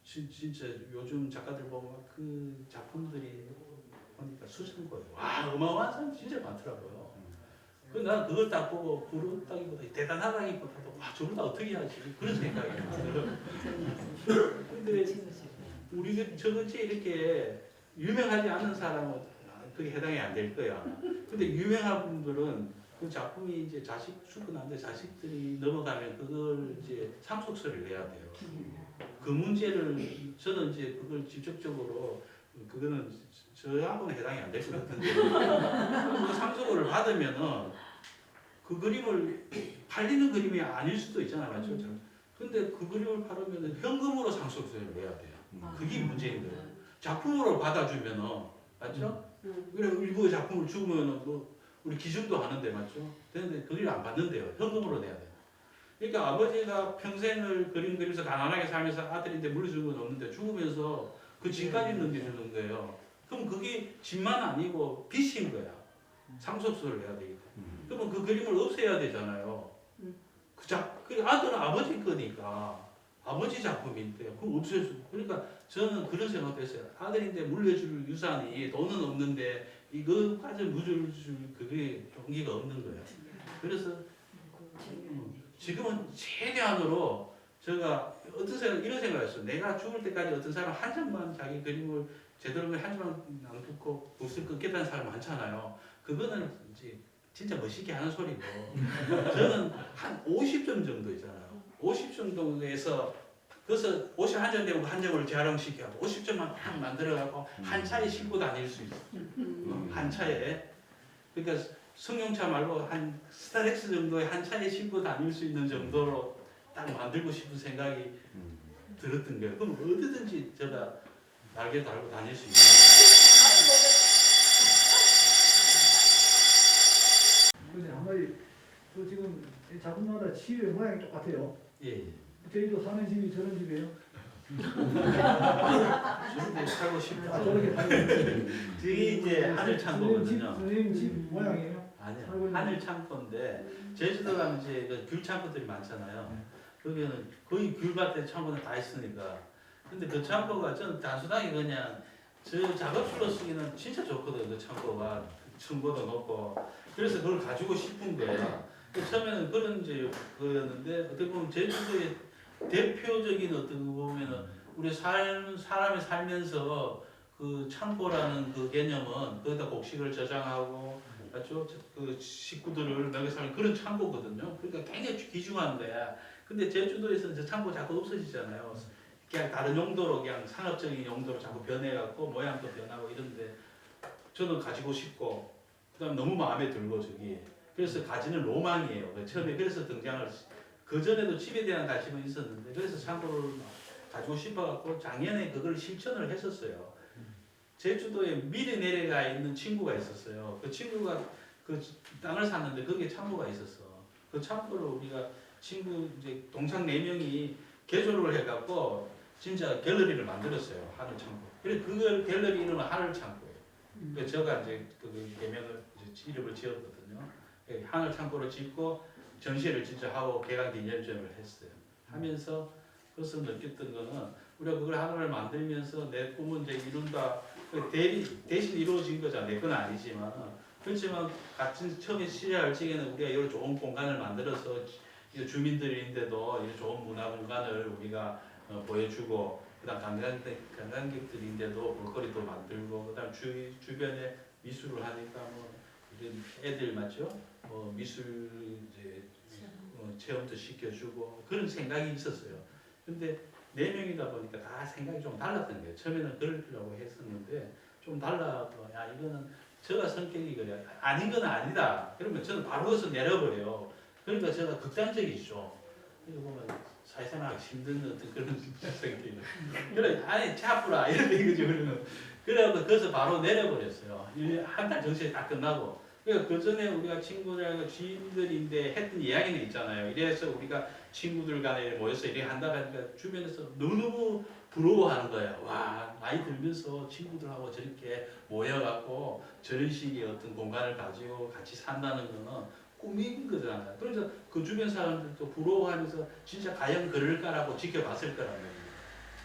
진짜 요즘 작가들 보면 그 작품들이 보니까 수준거예요. 와 어마어마한 사람 진짜 많더라고요. 난 그걸 딱 보고 부럽다기보다 대단하다기보다도 와 저걸 다 어떻게 하지 그런 생각이 들어요. 근데 우리 저같이 이렇게 유명하지 않은 사람은 그게 해당이 안 될 거야. 근데 유명한 분들은 그 작품이 이제 자식 출근하는데 자식들이 넘어가면 그걸 이제 상속세를 내야 돼요. 그 문제를 저는 이제 그걸 직접적으로 그거는 저하고는 해당이 안 될 것 같은데 그 상속을 받으면은 그 그림을 팔리는 그림이 아닐 수도 있잖아요, 맞죠? 근데 그 그림을 팔으면 현금으로 상속세를 내야 돼요. 그게 문제인 거예요. 작품으로 받아주면은 맞죠? 그래 일부 작품을 주면은 뭐 우리 기증도 하는데 맞죠? 되는데 그걸 안 받는데요. 현금으로 내야 돼요. 그러니까 아버지가 평생을 그림 그리면서 가난하게 살면서 아들인데 물려주는 건 없는데 죽으면서 그 집까지 넘겨주는 거예요. 그럼 그게 집만 아니고 빚인 거야. 상속세를 내야 되기 때문에. 그러면 그 그림을 없애야 되잖아요. 그 아들은 아버지 거니까 아버지 작품인데 그거 없애주고 그러니까 저는 그런 생각도 했어요. 아들인데 물려줄 유산이 돈은 없는데 이거까지 물려줄 그게 용기가 없는 거예요. 그래서 지금은 최대한으로 제가 어떤 생각 이런 생각했어요. 내가 죽을 때까지 어떤 사람 한 장만 자기 그림을 제대로 한 장만 낭독고 붓을 끊겠다는 사람 많잖아요. 그거는 이제 진짜 멋있게 하는 소리고 저는 한 50점 정도 있잖아요. 50점 정도에서 그래서 51점 되고 한 점을 재활용시켜고 50점만 딱 만들어갖고 한 차에 싣고 다닐 수 있어. 한 차에. 그러니까 승용차 말고 한 스타렉스 정도의 한 차에 싣고 다닐 수 있는 정도로 딱 만들고 싶은 생각이 들었던 거예요. 그럼 어디든지 제가 날개 달고 다닐 수 있는 근데 한마디 그 지금 이 작품마다 집의 모양이 똑같아요. 예. 저희도 사는 집이 저런 집이에요. 저런데 살고 싶어. 저렇게 살고 그게 이제 하늘 창고거든요. 선생님 집 모양이에요. 아니요. 하늘 창고인데 제주도 가면 이제 그 귤 창고들이 많잖아요. 거기는 거의 귤밭에 창고는 다 있으니까. 근데 그 창고가 저는 단순하게 그냥 저 작업실로 쓰기는 진짜 좋거든요. 그 창고가 층고도 높고. 그래서 그걸 가지고 싶은 거예요. 처음에는 그런 이제 거였는데 어떻게 보면 제주도의 대표적인 어떤 거 보면은 우리 사람이 살면서 그 창고라는 그 개념은 거기다 곡식을 저장하고 맞죠? 그 식구들을 먹여 사는 그런 창고거든요. 그러니까 굉장히 귀중한 거야. 근데 제주도에서는 저 창고 자꾸 없어지잖아요. 그냥 다른 용도로 그냥 상업적인 용도로 자꾸 변해갖고 모양도 변하고 이런데 저는 가지고 싶고 그다음 너무 마음에 들고 저기 그래서 가지는 로망이에요. 처음에 그래서 등장을 그 전에도 집에 대한 관심은 있었는데 그래서 창고를 가지고 싶어갖고 작년에 그걸 실천을 했었어요. 제주도에 미리 내려가 있는 친구가 있었어요. 그 친구가 그 땅을 샀는데 거기에 창고가 있었어. 그 창고를 우리가 친구 이제 동창 4명이 개조를 해갖고 진짜 갤러리를 만들었어요. 하늘 창고. 그래서 그걸 갤러리 이름은 하늘 창고예요. 그래서 제가 이제 그 개명을 이제 이름을 지었거든요. 하늘 창고를 짓고 전시회를 진짜 하고 개관 기념전을 했어요. 하면서 그것을 느꼈던 거는 우리가 그걸 하나를 만들면서 내 꿈은 이제 이룬다. 대신 이루어진 거잖아. 내 건 아니지만. 그렇지만 같은 처음에 시작할 적에는 우리가 이런 좋은 공간을 만들어서 주민들인데도 이런 좋은 문화 공간을 우리가 보여주고 그다음 관광객들인데도 볼거리도 만들고 그다음 주변에 미술을 하니까 뭐 이런 애들 맞죠? 미술 이제 체험도 시켜주고 그런 생각이 있었어요. 근데 4명이다 보니까 다 생각이 좀 달랐던 거예요. 처음에는 그러려고 했었는데 좀 달라서 야 이거는 제가 성격이 그래 아닌 건 아니다. 그러면 저는 바로 거기서 내려버려요. 그러니까 제가 극단적이죠. 이거 보면 사회생활 힘든 어떤 그런 성격이 그래 아니 차프라 이렇게 이거죠. 그러면 그래갖고 거기서 바로 내려버렸어요. 한 달 정시에 딱 끝나고. 그러니까 그 전에 우리가 친구들하고 지인들인데 했던 이야기는 있잖아요. 이래서 우리가 친구들 간에 모여서 이렇게 한다 하니까 주변에서 너무너무 부러워하는 거예요. 와 나이 들면서 친구들하고 저렇게 모여갖고 저런 식의 어떤 공간을 가지고 같이 산다는 거는 꿈인 거잖아요. 그래서 그 주변 사람들도 부러워하면서 진짜 과연 그럴까라고 지켜봤을 거란 말이에요.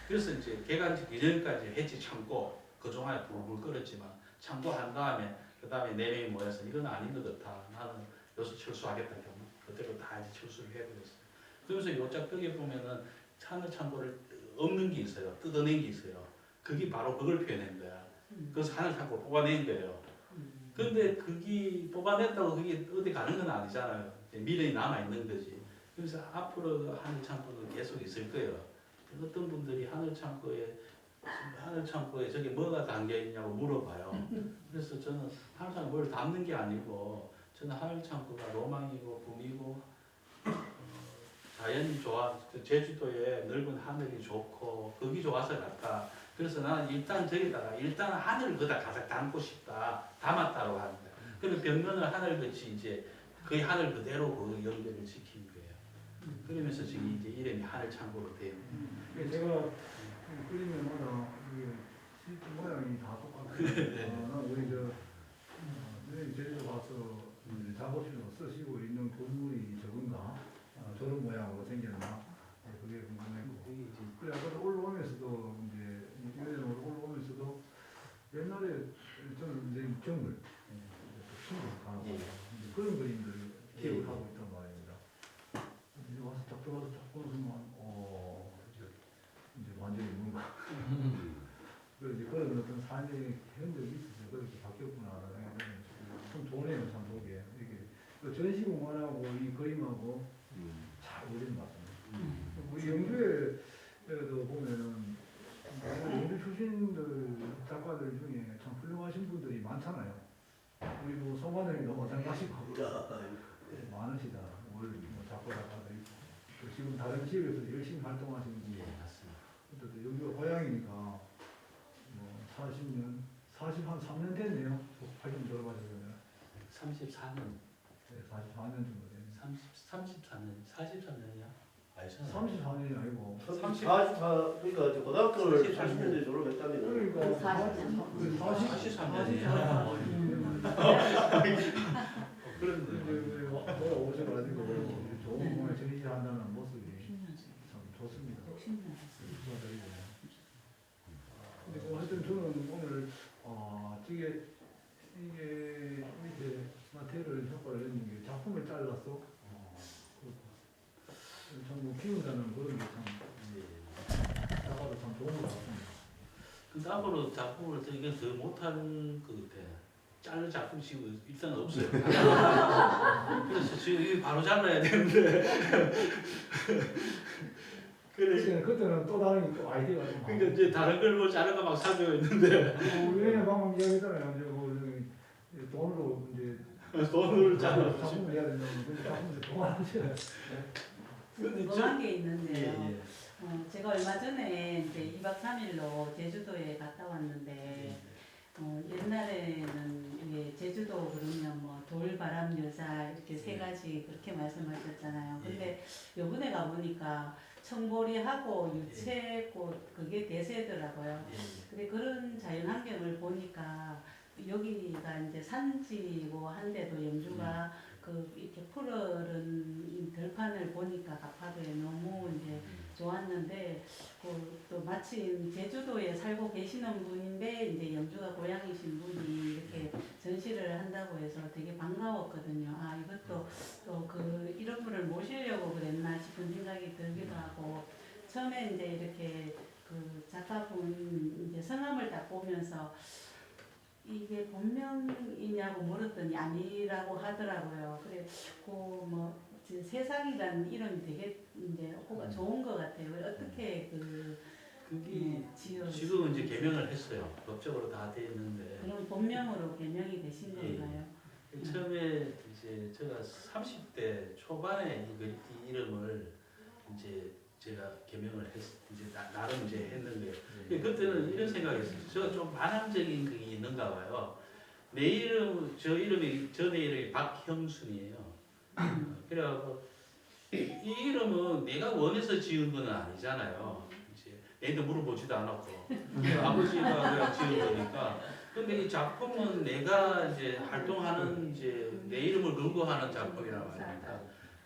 그래서 이제 개관식 기념까지 했지 참고 그동안에 불불 끓었지만 참고 한 다음에 그 다음에 4명이 모여서 이건 아닌 것 같아. 나는 여기서 철수하겠다. 그대로 다 이제 철수를 해버렸어요. 그러면서 요 짝벽에 보면은 하늘 창고를 없는 게 있어요. 뜯어낸 게 있어요. 그게 바로 그걸 표현한 거야. 그래서 하늘 창고를 뽑아낸 거예요. 근데 그게 뽑아냈다고 그게 어디 가는 건 아니잖아요. 이제 미련이 남아 있는 거지. 그래서 앞으로 하늘 창고는 계속 있을 거예요. 어떤 분들이 하늘 창고에 저게 뭐가 담겨 있냐고 물어봐요. 그래서 저는 항상 뭘 담는 게 아니고 저는 하늘 창고가 로망이고 꿈이고 자연이 좋아. 제주도에 넓은 하늘이 좋고 거기 좋아서 갔다. 그래서 나는 일단 저기다가 일단 하늘을 거기다 가서 담고 싶다. 담았다고 합니다. 그래서 벽면을 하늘같이 이제 거의 하늘 그대로 그 연결을 시킨 거예요. 그러면서 지금 이제 이름이 하늘 창고로 돼요. 제가 끓이면마다 이게 실제 모양이 다 똑같아요. 나 우리 선생님 제주도 가서 작업실로 쓰시고 있는 건물이 저건가? 저런 모양으로 생겼나? 그게 궁금했고. 그래 아까 올라오면서도 이제 유연으로 올라오면서도 옛날에 저는 이제 정글, 친구 가고 그런 그림들을 기억을 하고 있단 말입니다. 이제 와서 딱 들어가서 딱 보면 이제 완전히 뭔가 그래서 이제 그런 어떤 삶의 흔적이 있었어요. 그렇게 바뀌었구나라는 생각이 참 좋네요. 참 보기에 이게 전시공간하고 이 그림하고 잘 어울리는 것 같습니다. 우리 영주에도 보면은 영주 출신들 작가들 중에 참 훌륭하신 분들이 많잖아요. 우리 뭐 송관영이도 마찬가지고 많으시다. 오늘 뭐 작가들 있고 또 지금 다른 지역에서 열심히 활동하시는 분이 또 여기가 고향이니까 뭐 40년, 43년 됐네요. 활동 들어가셔서 34년, 네, 44년 정도 됐네요. 34년, 43년이야? 아니잖아. 34년이 아니고 44, 그러니까 이제 고등학교를 43 40년대 졸업했다면 그러니까 43년이야. 그런데 오셔가지고 좋은 공을 전시한다는 모습이 참 좋습니다. 축하드리고. 근데 뭐 하여튼 저는 오늘 이게 밑에 마테리얼 효과를 내는 게 작품을 잘라서 참 키운다는 그런 게 참 작가도 참 좋은 것 같습니다. 근데 앞으로 작품을 더 못할 것 같아. 자를 작품 지금 일단 없어요. 그래서 지금 이거 바로 잘라야 되는데. 그래. 그때는 또 다른 또 아이디어가 좀 그러니까 이제 다른 걸 뭐 자르가 막 살펴 있는데 우리 방금 이야기했잖아요. 이제 뭐 돈으로 이제 돈을 잘라. 작품을 해야 된다면 근데 작품을 동안하셔야 궁금한 게 있는데요. 예. 제가 얼마 전에 이제 2박 3일로 제주도에 갔다 왔는데 옛날에는 이게 제주도 그러면 뭐 돌바람 여자 이렇게 세 가지 그렇게 말씀하셨잖아요. 근데 요번에 가보니까 청보리하고 유채꽃 그게 대세더라고요. 근데 그런 자연환경을 보니까 여기가 이제 산지고 한데도 영주가 그 이렇게 푸르른 들판을 보니까 가파도에 너무 이제 좋았는데 또 마침 제주도에 살고 계시는 분인데 이제 영주가 고향이신 분이 이렇게 전시를 한다고 해서 되게 반가웠거든요. 아 이것도 또 그 이런 분을 모시려고 그랬나 싶은 생각이 들기도 하고 처음에 이제 이렇게 그 작가분 이제 성함을 딱 보면서 이게 본명이냐고 물었더니 아니라고 하더라고요. 그래, 뭐 세상이라는 이름이 되게 이제 좋은 것 같아요. 어떻게 그게 지어 지금은 이제 개명을 했어요. 법적으로 다 돼 있는데. 그럼 본명으로 개명이 되신 건가요? 처음에 이제 제가 30대 초반에 이 이름을 이제 제가 개명을 이제 나름 이제 했는데 그때는 이런 생각했어요. 제가 좀 반항적인 그게 있는가 봐요. 내 이름 저 내 이름이 박형순이에요. 그래갖고 이 이름은 내가 원해서 지은 건 아니잖아요. 이제 애도 물어보지도 않았고 아버지가 그냥 지은 거니까. 근데 이 작품은 내가 이제 활동하는 이제 내 이름을 근거하는 작품이란 말입니다.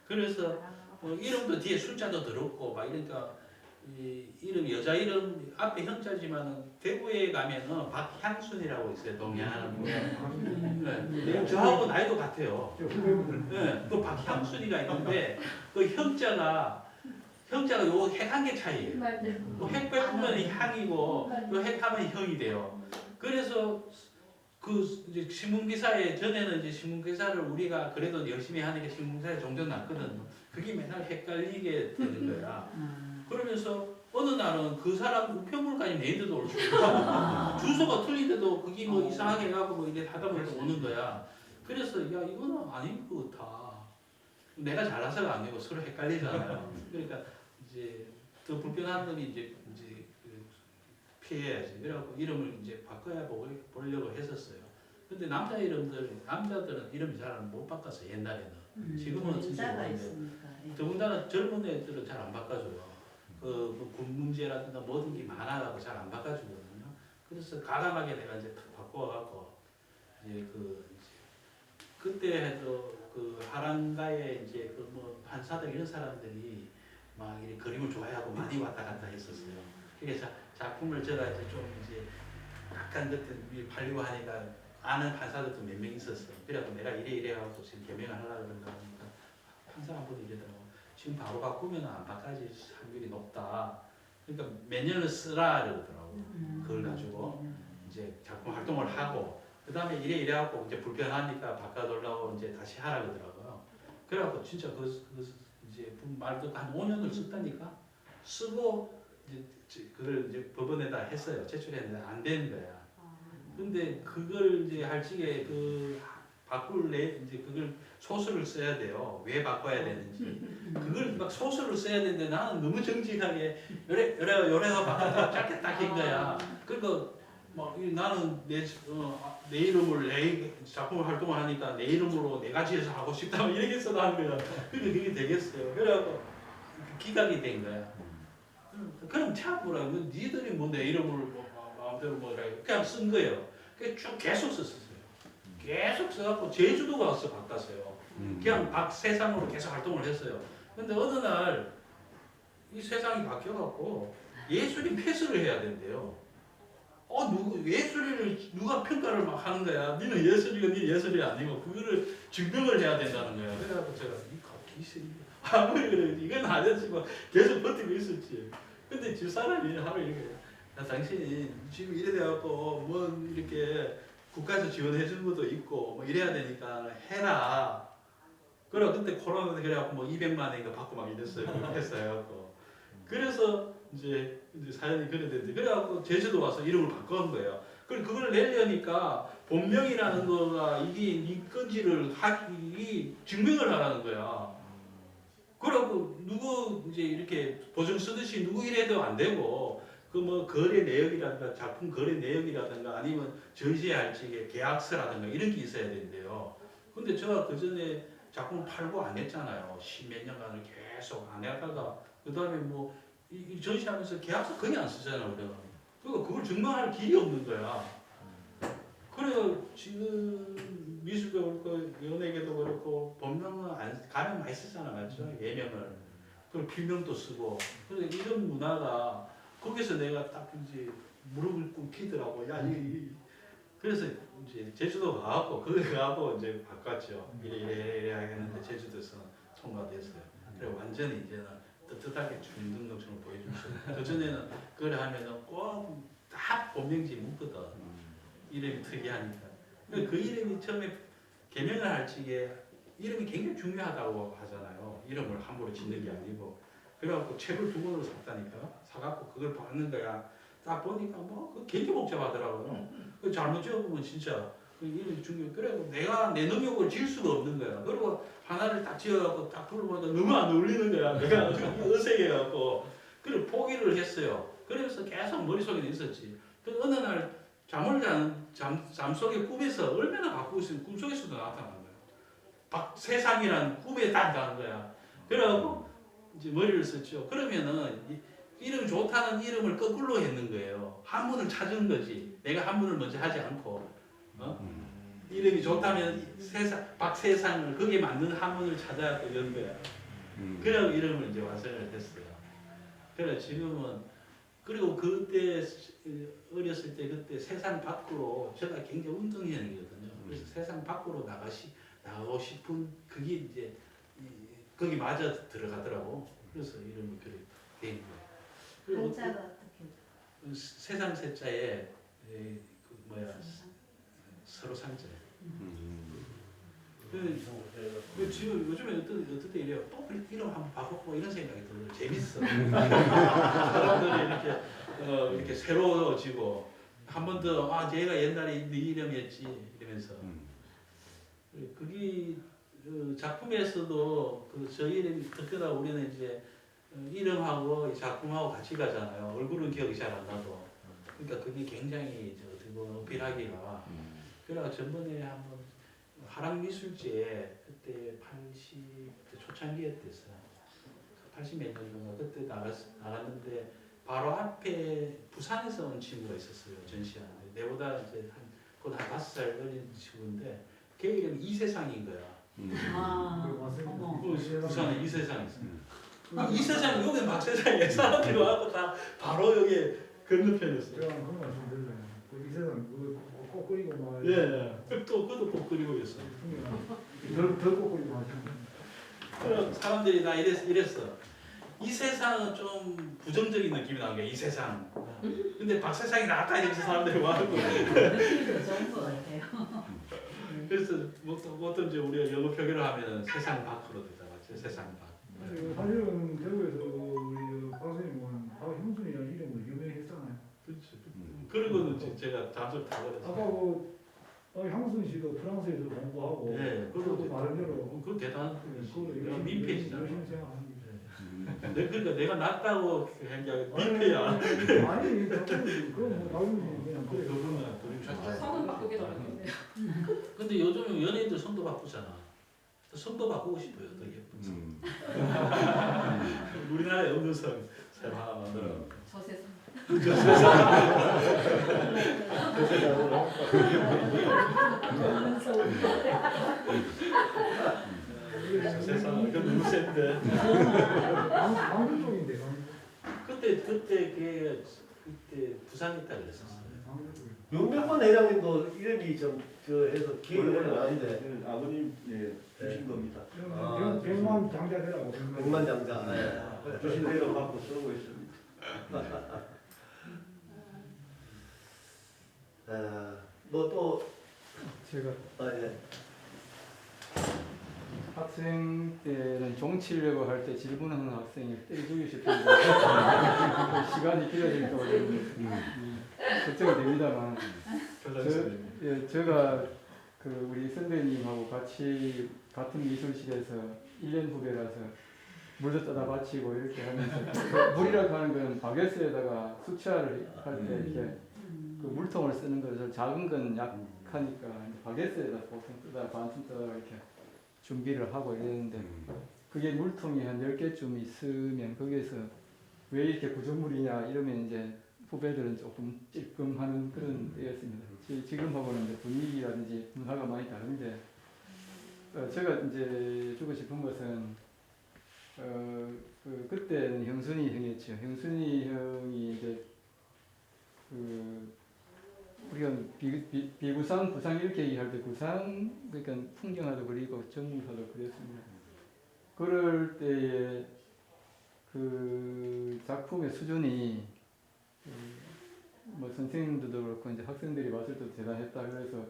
그래서 이름도 뒤에 숫자도 들었고 막 이러니까 이 이름 여자 이름 앞에 형자지만 대구에 가면은 박향순이라고 있어요. 동해하는 분. 네. 저하고 나이도 같아요. 네. 그 박향순이가 있는데 그 형자가 요 핵 한 개 차이예요. 또 핵 빼면 향이고 요 핵하면 형이 돼요. 그래서 그 이제 신문 기사에 전에는 이제 신문 기사를 우리가 그래도 열심히 하니까 신문 기사에 종종 났거든. 그게 맨날 헷갈리게 되는 거야. 그러면서 어느 날은 그 사람 우편물까지 내일도 올 수 있고 주소가 틀린데도 그게 뭐 이상하게 해가고 뭐 이래 하다 보니까 오는 거야. 그래서 야 이거는 아닌 것 같아. 내가 잘나서가 아니고 서로 헷갈리잖아요. 그러니까 이제 더 불편한 놈이 이제 그 피해야지. 그래갖고 이름을 이제 바꿔야 보려고 했었어요. 근데 남자들은 이름이 잘 못 바꿨어 옛날에는. 지금은 진짜 자가 모르는데. 있으니까. 예. 더군다나 젊은 애들은 잘 안 바꿔줘요. 군 문제라든가 모든 게 많아가지고 잘 안 바꿔주거든요. 그래서 가감하게 내가 이제 탁 바꿔갖고 이제 그때 해도 그 하란가에 이제 그 뭐 판사들 이런 사람들이 막 이렇게 그림을 좋아하고 많이 왔다 갔다 했었어요. 그래서 작품을 제가 이제 좀 이제 약간 그때 팔려고 하니까 아는 판사들도 몇 명 있었어. 그래갖고 내가 이래 해갖고 지금 개명을 하려고 그런다 보니까 판사 한 분이 이러더라고. 지금 바로 바꾸면 안 바꿔질 확률이 높다. 그러니까 몇 년을 쓰라 그러더라고. 그걸 가지고 이제 작품 활동을 하고 그 다음에 이래 해갖고 이제 불편하니까 바꿔달라고 이제 다시 하라 그러더라고요. 그래갖고 진짜 이제 말도 한 5년을 썼다니까 쓰고 이제 그걸 이제 법원에다 했어요. 제출했는데 안 되는 거야. 근데 그걸 이제 할 적에 이제 그걸 소설을 써야 돼요. 왜 바꿔야 되는지. 그걸 막 소설을 써야 되는데 나는 너무 정직하게 요래가 바꿔서 짧게 딱 한 거야. 그러니까 막 나는 내 이름을 내 작품 활동을 하니까 내 이름으로 네 가지에서 하고 싶다 이렇게 써나는 거야. 근데 그게 되겠어요. 그래갖고 기각이 된 거야. 그럼 참 뭐라 니들이 뭐 내 이름을 뭐 마음대로 뭐라 그냥 쓴 거예요. 그냥 쭉 계속 썼어요. 계속 써갖고 제주도 가서 바꿨어요. 그냥 세상으로 계속 활동을 했어요. 근데 어느 날 이 세상이 바뀌어갖고 예술인 패스를 해야 된대요. 예술인을 누가 평가를 막 하는 거야. 니는 예술이고 니 예술이 아니고 그거를 증명을 해야 된다는 거야. 그래갖고 제가 기술이 아무리 그래도 이건 아니었지만 계속 버티고 있었지. 근데 저 사람이 하루 이렇게 당신이 지금 이래 돼갖고 뭐 이렇게 국가에서 지원해 준 것도 있고 뭐 이래야 되니까 해라. 그래 그때 코로나 그래갖고 뭐 200만 원인가 받고 막 이랬어요. 했어요. 그래서 이제 사연이 그래 됐는데 그래갖고 제주도 와서 이름을 바꾼 거예요. 그걸 내려니까 본명이라는 거가 이게 네 건지를 증명을 하라는 거야. 그러고 누구 이제 이렇게 보증 쓰듯이 누구 이래도 안 되고 그 뭐 거래 내역이라든가 작품 거래 내역이라든가 아니면 전시할 적에 계약서라든가 이런 게 있어야 된대요. 근데 제가 그 전에 작품 팔고 안 했잖아요. 십몇 년간을 계속 안 하다가 그 다음에 뭐 이 전시하면서 계약서 거의 안 쓰잖아요. 그러니까 그걸 증명할 길이 없는 거야. 그래서 지금 미술도 그렇고 연예계도 그렇고 본명은 가명 많이 쓰잖아, 맞죠? 예명을. 그리고 필명도 쓰고. 그래서 이런 문화가 거기서 내가 딱 이제 무릎을 꿇히더라고. 야, 그래서 이제 제주도 가고 거기 가고 이제 바꿨죠. 이래 하겠는데 제주도에서는 통과됐어요. 그래 완전히 이제는 떳떳하게 주민등록증을 보여주고 그 전에는 그래 하면은 꼭 다 본명지 묻거든. 이름이 특이하니까. 그 이름이 처음에 개명을 할 적에 이름이 굉장히 중요하다고 하잖아요. 이름을 함부로 짓는 게 아니고. 그래갖고 책을 2권을 샀다니까. 사갖고 그걸 받는 거야. 딱 보니까 뭐 굉장히 복잡하더라고요. 그 잘못 지어보면 진짜 그 이름이 중요해. 그래고 내가 내 능력을 지을 수가 없는 거야. 그리고 하나를 딱 지어갖고 딱 불러보니까 너무 안 어울리는 거야. 내가 어색해갖고. 그래서 포기를 했어요. 그래서 계속 머릿속에 있었지. 그 어느 날 잠을 잠속에 꿈에서 얼마나 바꾸고 있으면 꿈속에서도 나타나는 거야. 박세상이라는 꿈에 딱 나는 거야. 그래갖고 이제 머리를 썼죠. 그러면은 이름 좋다는 이름을 거꾸로 했는 거예요. 한문을 찾은 거지. 내가 한문을 먼저 하지 않고. 이름이 좋다면 박세상을 거기에 맞는 한문을 찾아서 연 거야. 그래서 이름을 이제 완성을 했어요. 그래 지금은 그리고 그때 어렸을 때 그때 세상 밖으로 제가 굉장히 운동형이거든요. 그래서 세상 밖으로 나가고 싶은 그게 이제 거기 맞아 들어가더라고. 그래서 이름이 그렇게 된 거예요. 한자가 어떻게? 세상 세자에 상제. 그 지금 요즘에 어떻게 이래요? 또 이름 한번 바꿔보고 이런 생각이 들어요. 재밌어. 사람들이 이렇게 새로워지고 한 번 더 얘가 옛날에 네 이름이었지 이러면서 그게 작품에서도 저희 이름이 특히나 우리는 이제 이름하고 이 작품하고 같이 가잖아요. 얼굴은 기억이 잘 안 나도. 그러니까 그게 굉장히 어떻게 보면 어필하기가. 그래서 전번에 한번 하락미술제에 그때 80 초창기에 됐어요. 80몇 년도인가 그때 나갔는데 바로 앞에 부산에서 온 친구가 있었어요. 전시하는데 내보다 이제 한 5살 어린 친구인데 걔 이름이 이세상인 거야. 어머. 부산에 이세상이 있어요. 이세상 여기 막세상에 사람들이 와서 다 바로 여기 건너편이었어요. 제가 그런 말씀 드려요. 이 세상 꼭 끓이고 막. 예. 그것도 꼭 그리고 있어요. 덜꼭 끓이고 하시는. 사람들이 나 이랬어. 이 세상은 좀 부정적인 느낌이 나는 거야. 이 세상. 근데 박세상이 나왔다 이러면서 사람들이 와는 거야. 느낌이 더 좋은 것 같아요. 그래서 어떤 이제 우리가 영어 표기를 하면은 세상 밖으로 되잖아. 세상 밖. 사실은 대구에서 우리 박사님은 박형순이라는 이름으로 유명했잖아요. 그렇죠. 그런 거는 제가 잠수 다 아까 버렸어요. 형순 씨도 프랑스에서 공부하고 네, 그것도 나름대로 그건 대단한 그걸 내가 열심히 민폐지잖아. 생각하는 거죠. 그러니까 내가 낫다고 한 게 아니라 민폐야. 아니 그건 뭐 당연히 그냥 그래. 그거는 성은 바꾸기도 하는데. 근데 요즘 연예인들 성도 바꾸잖아. 성도 바꾸고 싶어요. 더 예쁜 성. 우리나라에 없는 성 새로 하나 만들어. 저세상. 세상 그 너무 센데. 광주 쪽인데 그때 부산 있다 그랬었어요. 윤병관 회장님도 이름이 저 해서 기억이 올라가는데 아버님 주신 겁니다. 백만 장자되라고. 백만장자 주신 대로 받고 쓰고 있습니다. 뭐또 제가 예. 학생 때는 종치려고 할 때 질문하는 학생이 때려주기 싶은데 시간이 길어질까 봐 걱정이 됩니다만 제가 그 우리 선배님하고 같이 같은 미술실에서 1년 후배라서 물도 떠다 바치고 이렇게 하면서 그 물이라고 하는 건 바게스에다가 수채화를 할 때 이렇게 그 물통을 쓰는 거죠. 작은 건 약하니까 바게스에다 보통 뜨다 반쯤 떠다 이렇게 준비를 하고 이랬는데 그게 물통이 한 10개쯤 있으면 거기에서 왜 이렇게 구조물이냐 이러면 이제 후배들은 조금 찔끔하는 그런 때였습니다. 지금하고는 이제 분위기라든지 문화가 많이 다른데 제가 이제 주고 싶은 것은 그때는 형순이 형이었죠. 형순이 형이 이제 우리가 비구상, 부상 이렇게 얘기할 때 구상 그러니까 풍경화도 그리고 정물화도 그랬습니다. 그럴 때에 그 작품의 수준이 뭐 선생님들도 그렇고 이제 학생들이 봤을 때도 대단했다. 그래서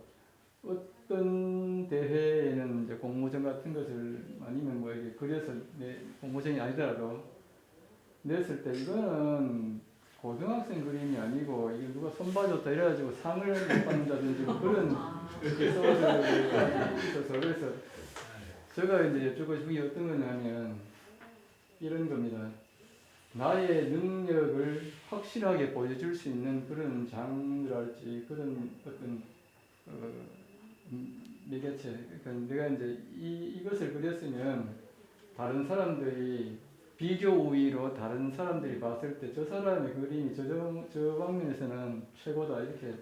어떤 대회에는 이제 공모전 같은 것을 아니면 뭐 이렇게 그려서 공모전이 아니더라도 냈을 때 이거는 고등학생 그림이 아니고 이게 누가 손봐줬다 이래가지고 상을 못 받는다든지 뭐 그런 에피소드가 있어서 그래서 제가 이제 여쭈고 싶은 게 어떤 거냐면 이런 겁니다. 나의 능력을 확실하게 보여줄 수 있는 그런 장르랄지 그런 어떤 매개체. 그러니까 내가 이제 이것을 그렸으면 다른 사람들이 비교 우위로 다른 사람들이 봤을 때 저 사람의 그림이 저 방면에서는 최고다 이렇게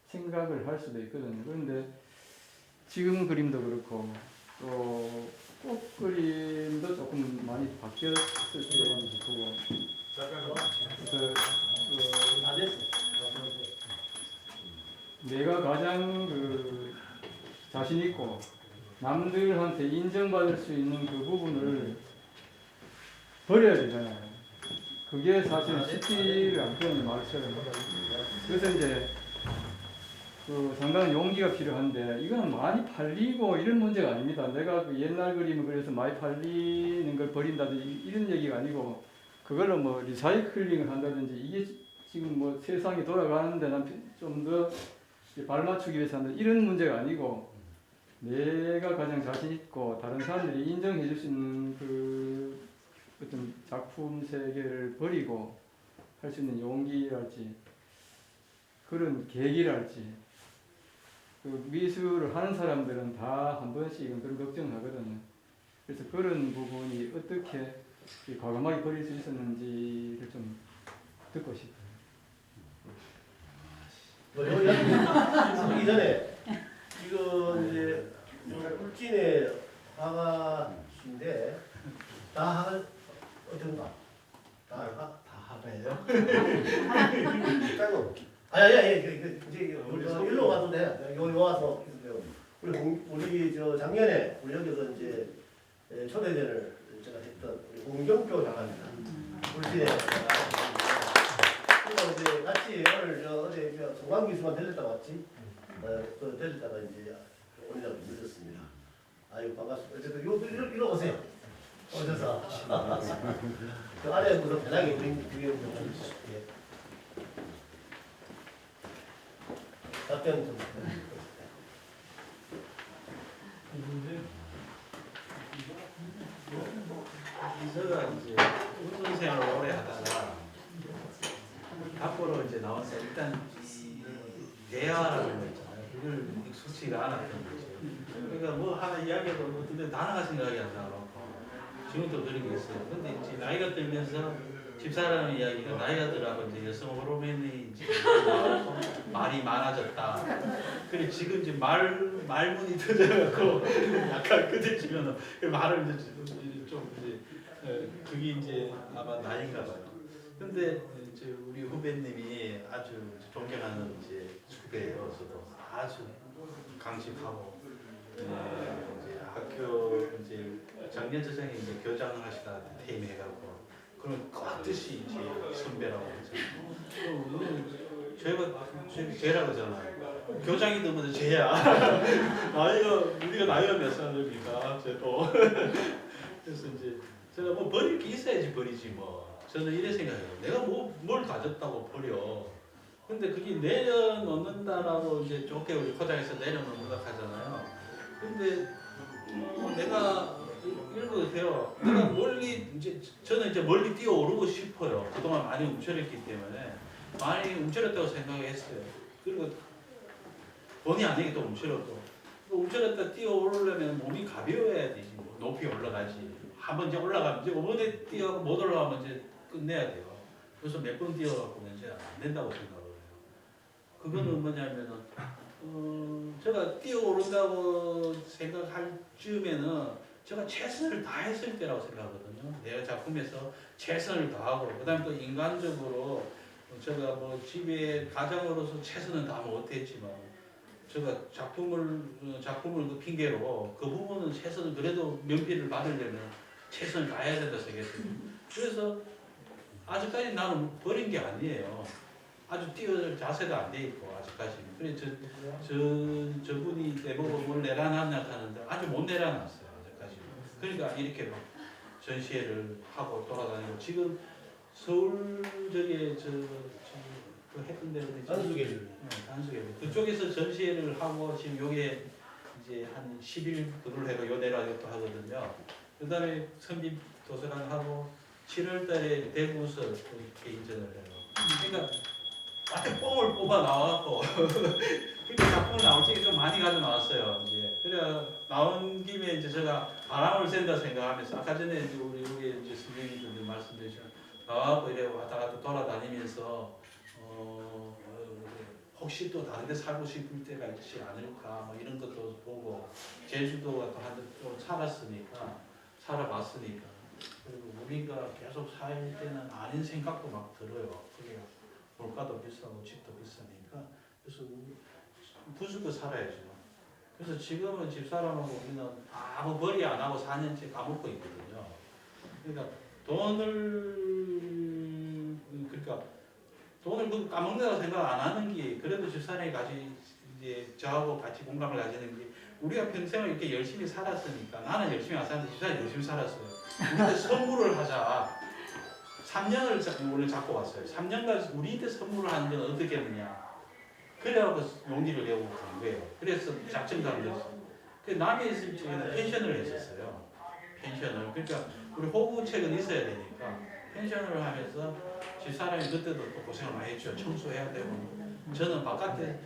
생각을 할 수도 있거든요. 그런데 지금 그림도 그렇고 또 꽃 그림도 조금 많이 바뀌었을 때가 보고 다 됐어. 내가 가장 자신 있고 남들한테 인정받을 수 있는 그 부분을 버려야 되잖아요. 그게 사실 쉽지를 않거든요, 말처럼. 그래서 이제 그 상당한 용기가 필요한데 이거는 많이 팔리고 이런 문제가 아닙니다. 내가 그 옛날 그림을 그려서 많이 팔리는 걸 버린다든지 이런 얘기가 아니고 그걸로 뭐 리사이클링을 한다든지 이게 지금 뭐 세상이 돌아가는데 난 좀 더 발맞추기 위해서 한다 이런 문제가 아니고 내가 가장 자신 있고 다른 사람들이 인정해 줄 수 있는 그 어떤 작품 세계를 버리고 할 수 있는 용기랄지 그런 계기랄지 그 미술을 하는 사람들은 다 한 번씩은 그런 걱정을 하거든요. 그래서 그런 부분이 어떻게 과감하게 버릴 수 있었는지를 좀 듣고 싶어요. 여기 보기 전에 이거 이제 울진의 화가인데 다 어떤가? 다 화가예요? 따로 아니 이제 일로 와도 돼. 여기 와서 우리 저 작년에 우리 여기서 이제 초대전을 제가 했던 우리 홍경표 작가입니다. 울진에 그리고 이제 같이 오늘 어제 송광기수만 들렸다 왔지. 또 들렸다가 이제 오늘하고 늦었습니다. 아유 반갑습니다. 어쨌든 이리 오세요. 오셔서 그 안에 무슨 편하게 구경 좀 해주시고요. 답변 좀. 제가 이제 운동 생활을 오래 하다가 밖으로 이제 나와서 일단 이 대화라는 거 있잖아요. 그걸 익숙치가 않았던 거죠. 그러니까 뭐 하나 이야기하고 뭐 근데 단어가 생각이 안 나고 지금도 그런 게 있어요. 근데 이제 나이가 들면서 집사람 이야기가 나이가 들어가고 이제 여성 호르몬이 이제 나오고 말이 많아졌다. 그리고 지금 이제 말문이 터져갖고 약간 끄덕지면은 그 말을 이제 좀 이제 그게 이제 아마 나이인가 봐요. 근데 이제 우리 후배님이 아주 존경하는 이제 후배예요. 저도 아주 강직하고 이제 학교 이제 작년 저장에 이제 교장을 하시다가 퇴임해가고 그럼 꺾듯이 이제 선배라고 하잖아요. 제가 쟤라고 하잖아요. 교장이 되면 쟤야. 나이가 우리가 나이가 몇 살입니까? 쟤도. 그래서 이제 제가 뭐 버릴 게 있어야지 버리지 뭐. 저는 이래 생각해요. 내가 뭘 가졌다고 버려. 근데 그게 내려놓는다라고 이제 좋게 우리 포장해서 내려놓는다 하잖아요. 근데 내가 이런 거 같아요. 내가 저는 이제 멀리 뛰어오르고 싶어요. 그동안 많이 움츠렸기 때문에 많이 움츠렸다고 생각했어요. 그리고 본의 아니게 또 움츠렸고 움츠렸다 뛰어오르려면 몸이 가벼워야 되지. 뭐 높이 올라가지. 한번 이제 올라가면 이제 5번에 뛰어 못 올라가면 이제 끝내야 돼요. 그래서 몇 번 뛰어갖고 이제 안 된다고 생각을 해요. 그거는 뭐냐면은 제가 뛰어오른다고 생각할 즈음에는 제가 최선을 다했을 때라고 생각하거든요. 내가 작품에서 최선을 다하고 그다음에 또 인간적으로 제가 뭐 집에 가장으로서 최선은 다 못했지만 제가 작품을 그 핑계로 그 부분은 최선을 그래도 면피를 받으려면 최선을 다해야 된다 생각했어요. 그래서 아직까지 나는 버린 게 아니에요. 아주 뛰어들 자세가 안 돼 있고 아직까지는. 그래서 저분이 내보고 뭘 내려놨냐 하는데 아주 못 내려놨어요 아직까지. 그러니까 이렇게 막 전시회를 하고 돌아다니고 지금 서울 저기 그 했던 데는 단수계를. 단수계 그쪽에서 전시회를 하고 지금 요게 이제 한 10일 그걸 해가 요 내려가기도 하거든요. 그다음에 선비 도서관 하고 7월달에 대구에서 또 개인전을 해요. 그러니까 완전 뽕을 뽑아 나와갖고 그러니까 작품을 나올 적에 좀 많이 가져 나왔어요. 이제 그래 나온 김에 이제 제가 바람을 쐰다 생각하면서 아까 전에 이제 우리 여기 이제 선생님들 말씀드리죠. 나와갖고 이래 왔다 갔다 돌아다니면서 혹시 또 다른 데 살고 싶을 때가 있지 않을까 뭐 이런 것도 보고 제주도 같은 한데 좀 살아봤으니까 그리고 우리가 계속 살 때는 아닌 생각도 막 들어요. 그게 물가도 비싸고 집도 비싸니까 그래서 부수고 살아야죠. 그래서 지금은 집사람하고 우리는 아무 벌이 안 하고 4년째 까먹고 있거든요. 그러니까 돈을 까먹는다고 생각 안 하는 게 그래도 집사람이 가지 이제 저하고 같이 공감을 가지는 게 우리가 평생을 이렇게 열심히 살았으니까 나는 열심히 안 살았는데 집사람이 열심히 살았어요. 우리한테 선물을 하자. 3년을 원래 잡고 왔어요. 3년간 우리한테 선물을 하는 건 어떻게 했느냐. 그래갖고 용기를 내고 간 거예요. 그래서 작정을 했어요. 그 남해 있을 적에는 펜션을 했었어요. 펜션을. 그러니까 우리 호구책은 있어야 되니까 펜션을 하면서 집사람이 그때도 또 고생을 많이 했죠. 청소해야 되고. 저는 바깥에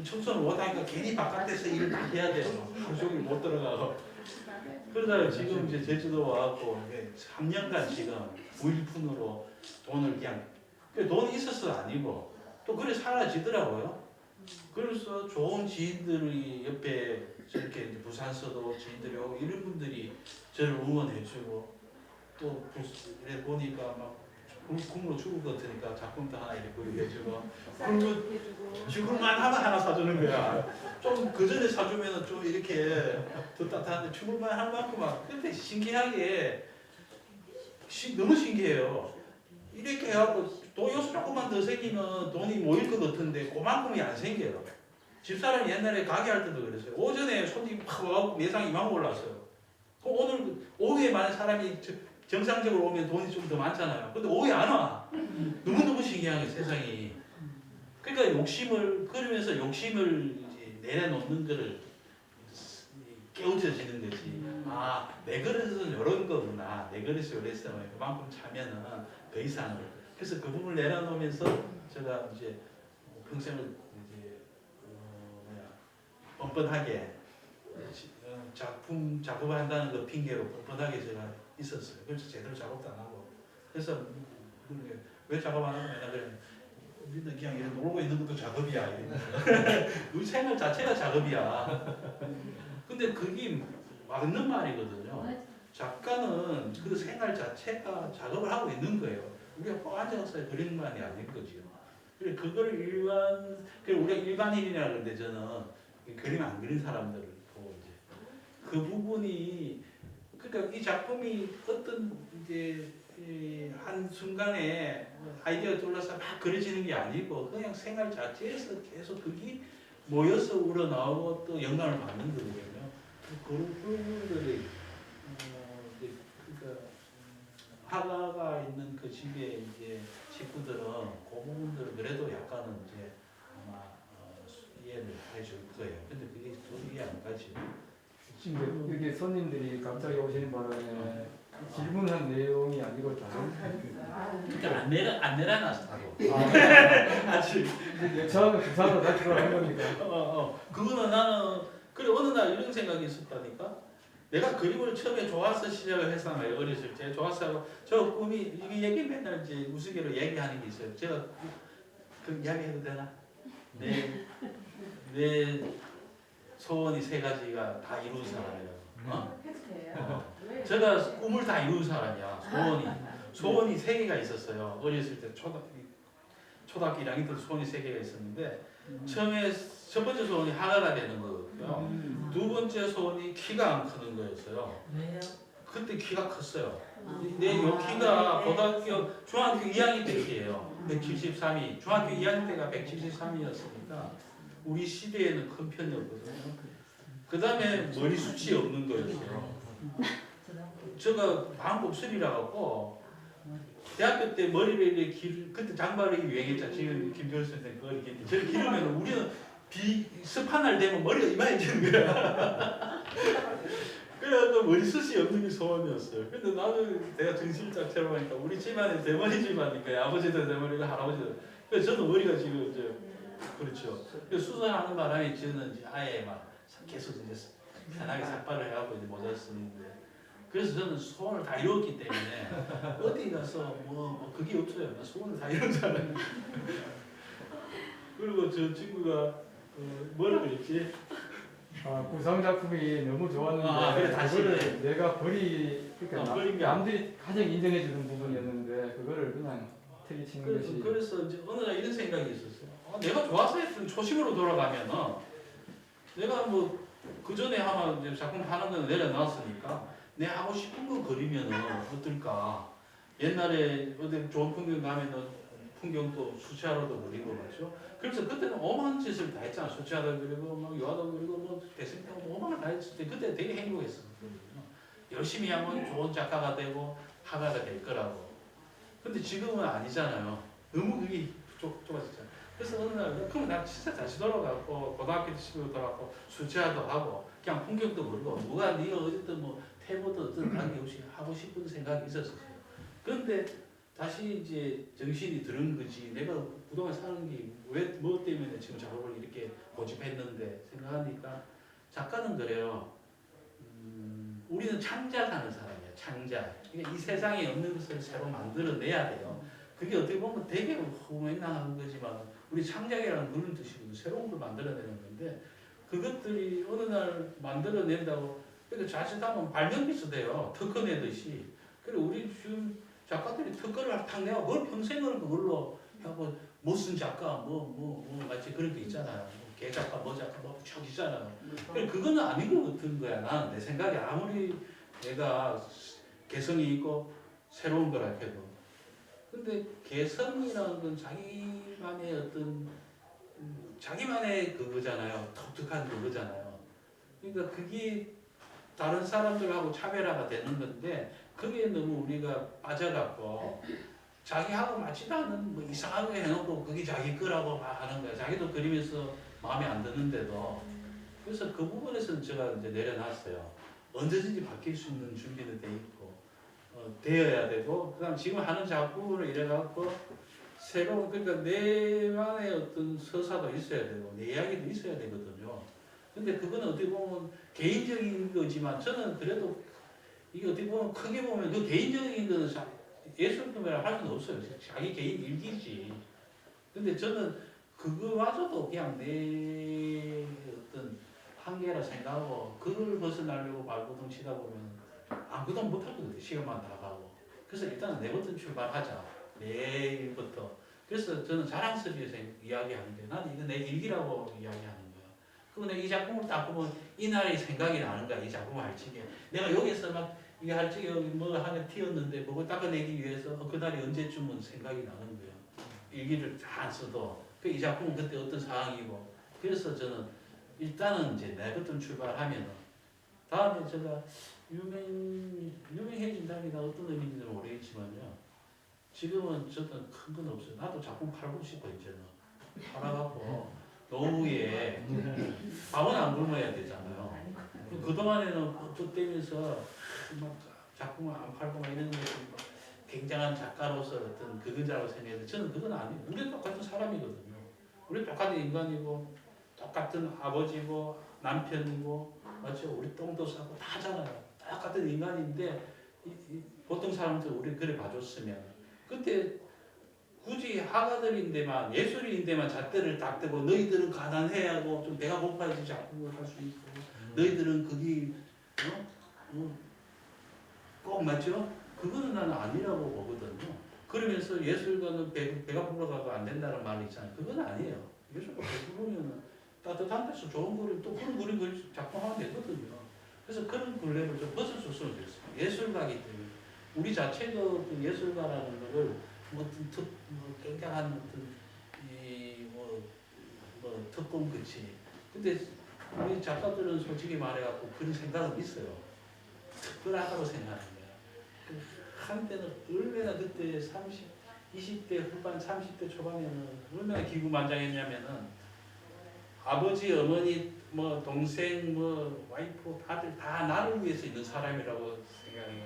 청소를 못하니까 괜히 바깥에서 일을 다 해야 돼요. 하루 종일 못 들어가고. 그러다가 지금 이제 제주도 와갖고 3년간 지금 무일푼으로 돈을 그냥 돈이 있어서 아니고 또 그래 사라지더라고요. 그래서 좋은 지인들이 옆에 저렇게 부산서도 지인들이 오고 이런 분들이 저를 응원해주고 또 이래 보니까 막 굶어 죽을 것 같으니까 작품도 하나 이렇게 해주고 그리고 죽을만 하면 하나 사주는 거야. 좀 그 전에 사주면은 좀 이렇게 더 따뜻한데 죽을만 할 만큼 막 근데 신기하게 너무 신기해요. 이렇게 해갖고 또 요소 조금만 더 생기면 돈이 모일 것 같은데 그만큼이 안 생겨요. 집사람이 옛날에 가게 할 때도 그랬어요. 오전에 손님 팍 와갖고 매상 2만 원 올랐어요. 오늘 오후에 많은 사람이 정상적으로 오면 돈이 좀 더 많잖아요. 근데 오후에 안 와. 너무너무 신기한 게 세상이. 그러니까 욕심을 그러면서 욕심을 이제 내려놓는 거를 깨우쳐지는 거지. 아, 내 그릇은 이런 거구나. 내 그릇이 이랬어. 그만큼 차면은 더 이상을. 그래서 그 부분을 내려놓으면서 제가 이제 평생을 이제 뻔뻔하게 작업을 한다는 그 핑계로 뻔뻔하게 제가 있었어요. 그래서 제대로 작업도 안 하고. 그래서 왜 작업 안 하고 맨날 그래. 우리는 그냥 이렇게 놀고 있는 것도 작업이야. 우리 생활 자체가 작업이야. 근데 그게 맞는 말이거든요. 작가는 그 생활 자체가 작업을 하고 있는 거예요. 우리가 꼭 앉아서 그림만이 아닌 거지요. 그래 그걸 우리가 일반인이라 그러는데 저는 그림 안 그린 사람들을 보고 이제 그 부분이 그러니까 이 작품이 어떤 이제 한 순간에 아이디어가 떠올라서 막 그려지는 게 아니고 그냥 생활 자체에서 계속 그게 모여서 우러나오고 또 영감을 받는 거거든요. 그런 부분들이 그러니까 화가가 있는 그 집에 이제 식구들은 그 부분들을 그래도 약간은 이제 아마 이해를 해줄 거예요. 근데 그게 또 이해 안 가지. 근데 이게 손님들이 갑자기 오시는 바람에 질문한 내용이 아니고 다른. 그러니까 안 내려놨어 따로. 아직. 처음에 부산으로 다시 돌아간 겁니까? 그거는 나는 그래 어느 날 이런 생각이 있었다니까. 내가 그림을 처음에 좋아서 시작을 했잖아요. 어렸을 때 좋아서 저 꿈이 이게 얘기 맨날 이제 우스개로 얘기하는 게 있어요. 제가 그 이야기해도 되나? 내 소원이 3가지가 다 이룬 사람이에요. 제가 꿈을 다 이룬 사람이야. 소원이 3개가 있었어요. 어렸을 때 초등학교 1학년 때 소원이 3개가 있었는데 처음에 첫 번째 소원이 하나가 되는 거였고요. 두 번째 소원이 키가 안 크는 거였어요. 왜요? 그때 키가 컸어요. 내 요 키가 중학교 2학년 때 키예요. 173이. 중학교 2학년 때가 173이었으니까 우리 시대에는 큰 편이었거든요. 그 다음에 머리숱이 없는 거였어요. 제가 방곱슬이라 갖고 대학교 때 머리를 이렇게 그때 장발이 유행했잖아. 지금 김도현 선생님 머리 길이. 저를 기르면 우리는 습한 날 되면 머리가 이만해지는 거야. 그래서 머리숱이 없는 게 소원이었어요. 근데 나는 내가 정신자체로 하니까 우리 집안에 대머리 집안이니까 아버지도 대머리고 할아버지도. 그래서 저도 머리가 지금 이제 그렇죠. 수술하는 바람에 저는 이제 아예 막 계속 이제 편하게 삭발을 해갖고 이제 모자 쓰는데. 그래서 저는 소원을 다 이뤘기 때문에 어디 가서 뭐 그게 없어요. 소원을 다 이뤘잖아요. 그리고 저 친구가 뭐라 그랬지? 구성 작품이 너무 좋았는데 그래 다시 그거를 내가 그러니까 버린 게 남들이 가장 인정해 주는 부분이었는데 그거를 그냥 태기 치는 것이. 그래서 이제 어느 날 이런 생각이 있었어요. 내가 좋아서 했던 초심으로 돌아가면은 내가 뭐 그 전에 아마 이제 작품 하는 건 내려놨으니까 내 하고 싶은 거 그리면은 어떨까? 옛날에 어디 좋은 풍경 가면은 풍경도 수채화로도 그리고 맞죠? 그래서 그때는 오만 짓을 다 했잖아. 수채화도 그리고 막 유화도 그리고 뭐 대승도 오만 다 했을 때 그때 되게 행복했었거든요. 열심히 하면 좋은 작가가 되고 화가가 될 거라고. 근데 지금은 아니잖아요. 너무 그게 좁아졌잖아요. 그래서 어느 날 그럼 나 진짜 다시 돌아가고 고등학교 시절 돌아가고 수채화도 하고 그냥 풍경도 그리고 누가 네가 어쨌든 뭐 태보도 어떤 관계없이 하고 싶은 생각이 있었어요. 그런데 다시 이제 정신이 드는 거지. 내가 그동안 사는 게 왜 뭐 때문에 지금 작업을 이렇게 고집했는데 생각하니까 작가는 그래요. 우리는 창작하는 사람이야. 창작. 그러니까 이 세상에 없는 것을 새로 만들어내야 돼요. 그게 어떻게 보면 되게 후맹랑한 거지만 우리 창작이라는 그런 뜻이거든요. 새로운 걸 만들어내는 건데 그것들이 어느 날 만들어낸다고 그러니까 자칫하면 발명기수 돼요. 특허 내듯이. 그리고 우리 지금 작가들이 특허를 탁 내고 그걸 평생을 그걸로 하고 못 쓴 작가 뭐 마치 그런 게 있잖아요. 뭐 개작가 뭐 작가 뭐쭉 있잖아요. 그거는 아닌 것 같은 거야. 나는 내 생각에 아무리 내가 개성이 있고 새로운 거라 해도. 근데 개성이라는 건 자기만의 어떤 자기만의 그거잖아요. 독특한 그거잖아요. 그러니까 그게 다른 사람들하고 차별화가 되는 건데 그게 너무 우리가 빠져갖고 자기하고 맞지도 않은 뭐 이상하게 해놓고 그게 자기 거라고 막 하는 거야. 자기도 그리면서 마음에 안 드는데도. 그래서 그 부분에서는 제가 이제 내려놨어요. 언제든지 바뀔 수 있는 준비도 돼 있고 되어야 되고 그다음 지금 하는 작품으로 이래갖고 새로운 그러니까 내만의 어떤 서사도 있어야 되고 내 이야기도 있어야 되거든요. 근데 그거는 어떻게 보면 개인적인 거지만 저는 그래도 이게 어떻게 보면 크게 보면 그 개인적인 거는 예술품이라 할 수는 없어요. 자기 개인 일기지. 근데 저는 그거마저도 그냥 내 어떤 한계라 생각하고 그걸 벗어나려고 발버둥 치다 보면 아무것도 못하거든요. 시간만 다 가고. 그래서 일단은 내부터 출발하자. 내일부터. 그래서 저는 자랑스러워서 이야기하는 게 나는 이거 내 일기라고 이야기하는 거야. 그리고 내가 이 작품을 딱 보면 이날의 생각이 나는 거야. 이 작품을 할 적에. 내가 여기서 막 이게 할 적에 뭐 하나 튀었는데 뭐를 닦아내기 위해서 그날이 언제쯤은 생각이 나는 거야. 일기를 다 안 써도. 이 작품은 그때 어떤 상황이고. 그래서 저는 일단은 이제 내부터 출발하면은 다음에 제가 유명해진다는 게 어떤 의미인지 모르겠지만요. 지금은 저는 큰 건 없어요. 나도 작품 팔고 싶어 이제는. 팔아갖고 노후에 밥은 안 굶어야 되잖아요. 그동안에는 헛되면서 막 작품을 안 팔고 막 이런 게 굉장한 작가로서 어떤 그건 줄 알고 생각했는데 저는 그건 아니에요. 우리 똑같은 사람이거든요. 우리 똑같은 인간이고 똑같은 아버지고 남편이고 맞죠? 우리 똥도 싸고 다 하잖아요. 똑같은 인간인데 보통 사람들 우리 그래 봐줬으면 그때 굳이 화가들인데만 예술인데만 잣대를 딱 대고 너희들은 가난해야 하고 좀 배가 고파야지 작품을 할 수 있고 너희들은 거기 꼭 맞죠? 그거는 나는 아니라고 보거든요. 그러면서 예술가는 배가 불러가도 안 된다는 말이 있잖아요. 그건 아니에요. 예술가 배부르면 따뜻한 데서 좋은 그림 또 그런 그림 작품하면 되거든요. 그래서 그런 굴레를 좀 벗어줬으면 좋겠어요. 예술가이기 때문에 우리 자체도 그 예술가라는 거를 뭐 굉장한 어떤 뭐 특공 그치. 근데 우리 작가들은 솔직히 말해갖고 그런 생각은 있어요. 특별하다고 생각하는 거야. 한때는 얼마나 그때 20대 후반, 30대 초반에는 얼마나 기구만장했냐면은 아버지, 어머니, 뭐 동생, 뭐 와이프, 아들 다 나를 위해서 있는 사람이라고 생각해요.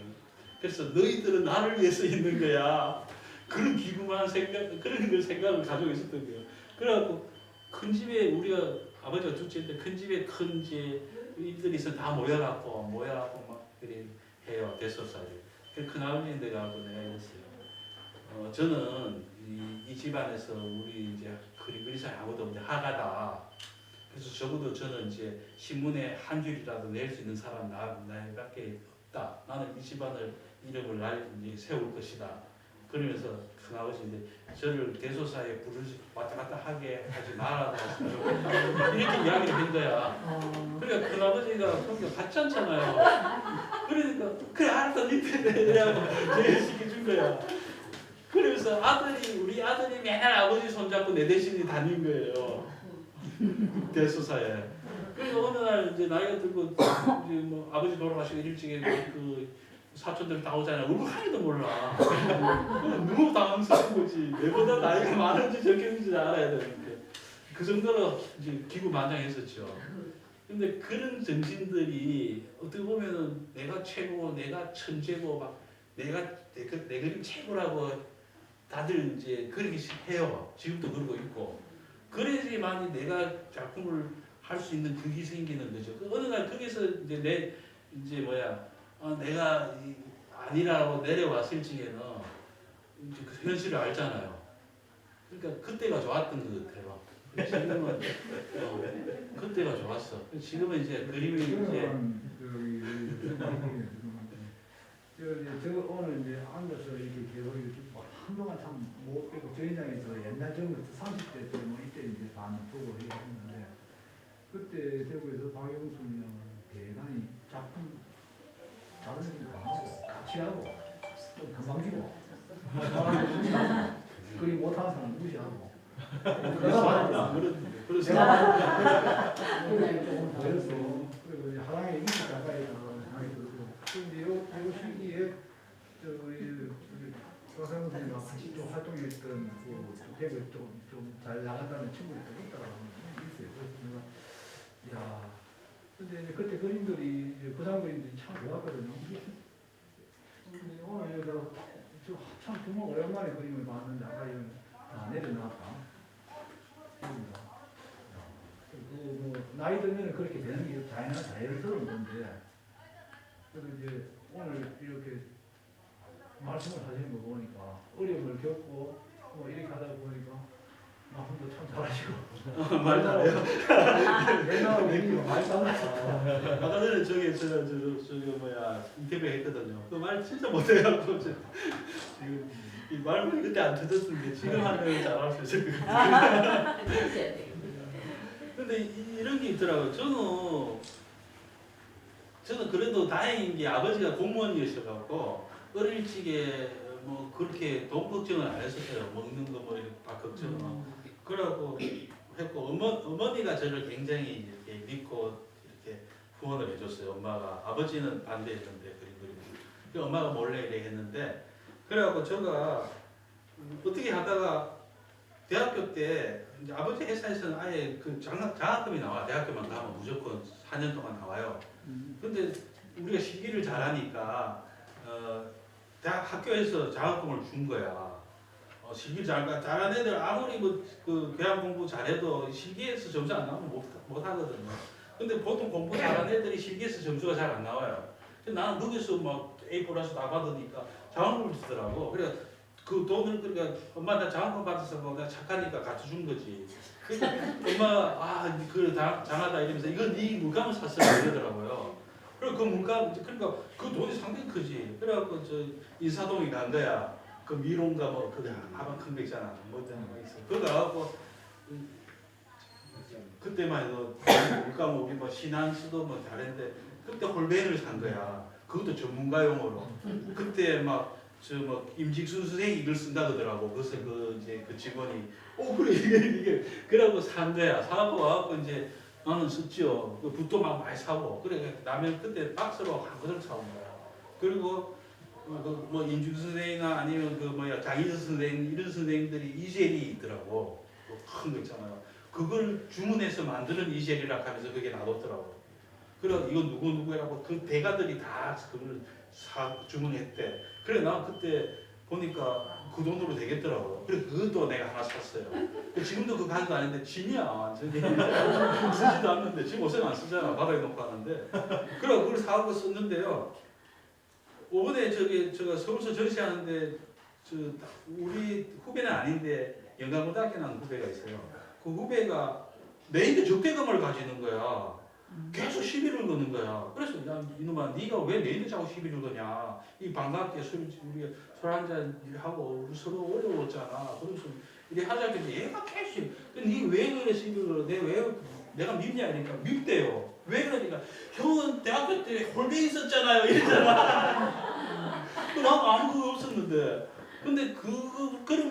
그래서 너희들은 나를 위해서 있는 거야. 그런 기구만 그런 걸 생각을 가지고 있었던 거예요. 그래갖고 큰 집에 우리가 아버지가 둘째인데 큰 집에 큰 이제 일들이 있어 다 모여갖고 막 그래 해요. 대소사를. 큰 아버지인데 가고 내가 이랬어요. 저는 이 집안에서 우리 이제 그리 사람 아무도 없는데 화가다. 그래서 적어도 저는 이제 신문에 한 줄이라도 낼 수 있는 사람 나밖에 없다. 나는 이 집안을 이름을 이제 세울 것이다. 그러면서 큰아버지인데 저를 대소사에 왔다 갔다 하게 하지 말아라. 이렇게 이야기를 한 거야. 그러니까 큰아버지가 그렇게 받지 않잖아요. 그러니까 그래 알았어 니들 내가 제일 시켜준 거야. 그러면서 그래서 우리 아들이 맨날 아버지 손잡고 내 대신에 다닌 거예요. 대소사에. 그래서 어느 날 이제 나이가 들고 이제 뭐 아버지 돌아가시고 일찍에 그 사촌들 다 오잖아요. 얼굴 하나도 몰라. 너무 당황스러운 거지. 내보다 나이가 많은지 적은지 알아야 되는데 그 정도로 이제 기구만장했었죠. 근데 그런 정신들이 어떻게 보면은 내가 최고, 내가 천재고 막 내가 내 그림 최고라고 다들 이제 그렇게 해요. 지금도 그러고 있고. 그래야지만 내가 작품을 할 수 있는 그게 생기는 거죠. 어느 날 거기서 이제 내가 아니라고 내려왔을 적에는 이제 그 현실을 알잖아요. 그러니까 그때가 좋았던 것 같아요. 지금은 그때가 좋았어. 지금은 이제 그림이 이제 저 오늘 이제 앉아서 이렇게 계속 한동안 참못 빼고 저 현장에서 옛날 전부 30대 때 뭐 이때 이제 반 보고 했는데 그때 대구에서 박영순이랑 대단히 작품 다른 애들 하고 같이 하고 또 건방지고 그림 못하는 사람 무시하고 그래서 조금 보였어. 그리고 이제 하랑에 이렇게 가까이 하랑에 들고 근데 요 시기에 저희 조상 선생님과 같이 좀 활동했던 그 대구에 좀잘 나간다는 친구들이 있더라고요. 있어요. 그래서 내가 야 근데 이제 그때 그림들이 이제 부산 그림들이 참 좋았거든요. 근데 오늘 참 정말 오랜만에 그림을 봤는데 아까 이거 내려놨다. 뭐 나이 들면 그렇게 되는 게 자연스러운 건데 그래도 이제 오늘 이렇게 말씀을 하시는 거 보니까 어려움을 겪고 뭐 이렇게 하다 보니까 말씀도 참 잘하시고 말 잘해요. 옛날 우리가 말 잘하시고 아까 전에 저기 인터뷰 했거든요. 그 말 진짜 못해갖고 지금 이 말문이 그때 안 터졌는데 지금 하면 잘할 수 있을 것 같아요. 근데 이런 게 있더라고요. 저는 그래도 다행인 게 아버지가 공무원이셔갖고 어릴 적에 뭐 그렇게 돈 걱정을 안 했었어요. 먹는 거 뭐 이렇게 막 걱정은. 그러고 했고 어머니가 저를 굉장히 이렇게 믿고 이렇게 후원을 해줬어요. 엄마가 아버지는 반대했는데 그리고 엄마가 몰래 이렇게 했는데 그래갖고 제가 어떻게 하다가 대학교 때 이제 아버지 회사에서는 아예 그 장학금이 나와. 대학교만 가면 무조건 4년 동안 나와요. 근데 우리가 실기를 잘하니까 대학 학교에서 장학금을 준 거야. 실기를 잘한 애들 아무리 그 교양 공부 잘해도 실기에서 점수 안 나오면 못 하거든요. 근데 보통 공부 잘하는 애들이 실기에서 점수가 잘 안 나와요. 근데 나는 거기서 막 A 플러스 다 받으니까 장학금을 주더라고. 그래 그 돈을 그러니까 엄마 나 장학금 받아서 뭐 내가 착하니까 같이 준 거지. 엄마 그 장하다 이러면서 이건 네 물감을 샀어 이러더라고요. 그리고 그 물감 그러니까 그 돈이 상당히 크지. 그래갖고 저 인사동에 간 거야. 그 미론가 뭐 그 하방 큰 거 있잖아. 뭐 있어. 그거 가갖고 그때만 해도 물감 우리 뭐 신한수도 뭐 다른데 그때 홀벤을 산 거야. 그것도 전문가용으로. 그때 막 저 뭐 임직순 선생이 이걸 쓴다 그러더라고. 그래서 그 직원이 그래 이게 그러고 산 거야. 사갖고 와갖고 이제 나는 썼죠. 그 붓도 막 많이 사고 그래 라면 그때 박스로 한 그릇 사온 거야. 그리고 뭐 임직순 선생이나 아니면 장희수 선생 이런 선생님들이 이젤이 있더라고. 큰 거 있잖아요. 그걸 주문해서 만드는 이젤이라 하면서 그게 나뒀더라고. 그래 이거 누구라고 그 대가들이 다 그걸 주문했대. 그래 나 그때 보니까 그 돈으로 되겠더라고요. 그래 그것도 내가 하나 샀어요. 지금도 그 가지도 아닌데 진이야 완전히. 쓰지도 않는데 지금 옷은 안 쓰잖아. 바닥에 놓고 하는데. 그래 그걸 사갖고 썼는데요. 이번에 제가 서울서 전시하는데 우리 후배는 아닌데 영광고등학교 나온 후배가 있어요. 그 후배가 내인데 적대감을 가지는 거야. 계속 시비를 거는 거야. 그래서 야 이놈아 네가 왜 내인데 자꾸 시비를 거냐. 이 반갑게 우리 술 한잔 하고 서로 어려웠잖아. 그래서 이래 하자 했는데 얘가 계속 네왜 그래 시비를 걸어. 내가 밉냐 이러니까 밉대요. 왜 그러니까 형은 대학교 때 홀배 있었잖아요 이랬잖아. 나도 아무 거 없었는데 근데 그 그림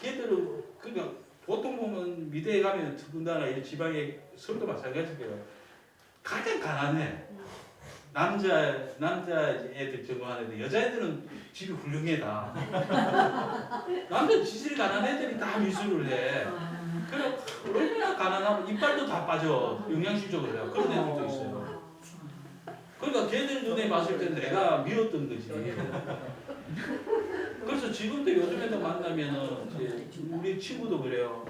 걔들은 그러니까 보통 보면 미대에 가면 더군다나 이 지방에 서울도 마찬가지고요. 가장 가난해. 남자 애들 적응하는데 여자애들은 집이 훌륭해 다. 남자 지질이 가난한 애들이 다 미술을 해. 그래 얼마나 가난하면 이빨도 다 빠져. 영양실조를 해요. 그런 애들도 있어요. 그러니까 걔들 눈에 봤을 때 내가 미웠던 거지. 그래서 지금도 요즘 애들 만나면은 이제 우리 친구도 그래요.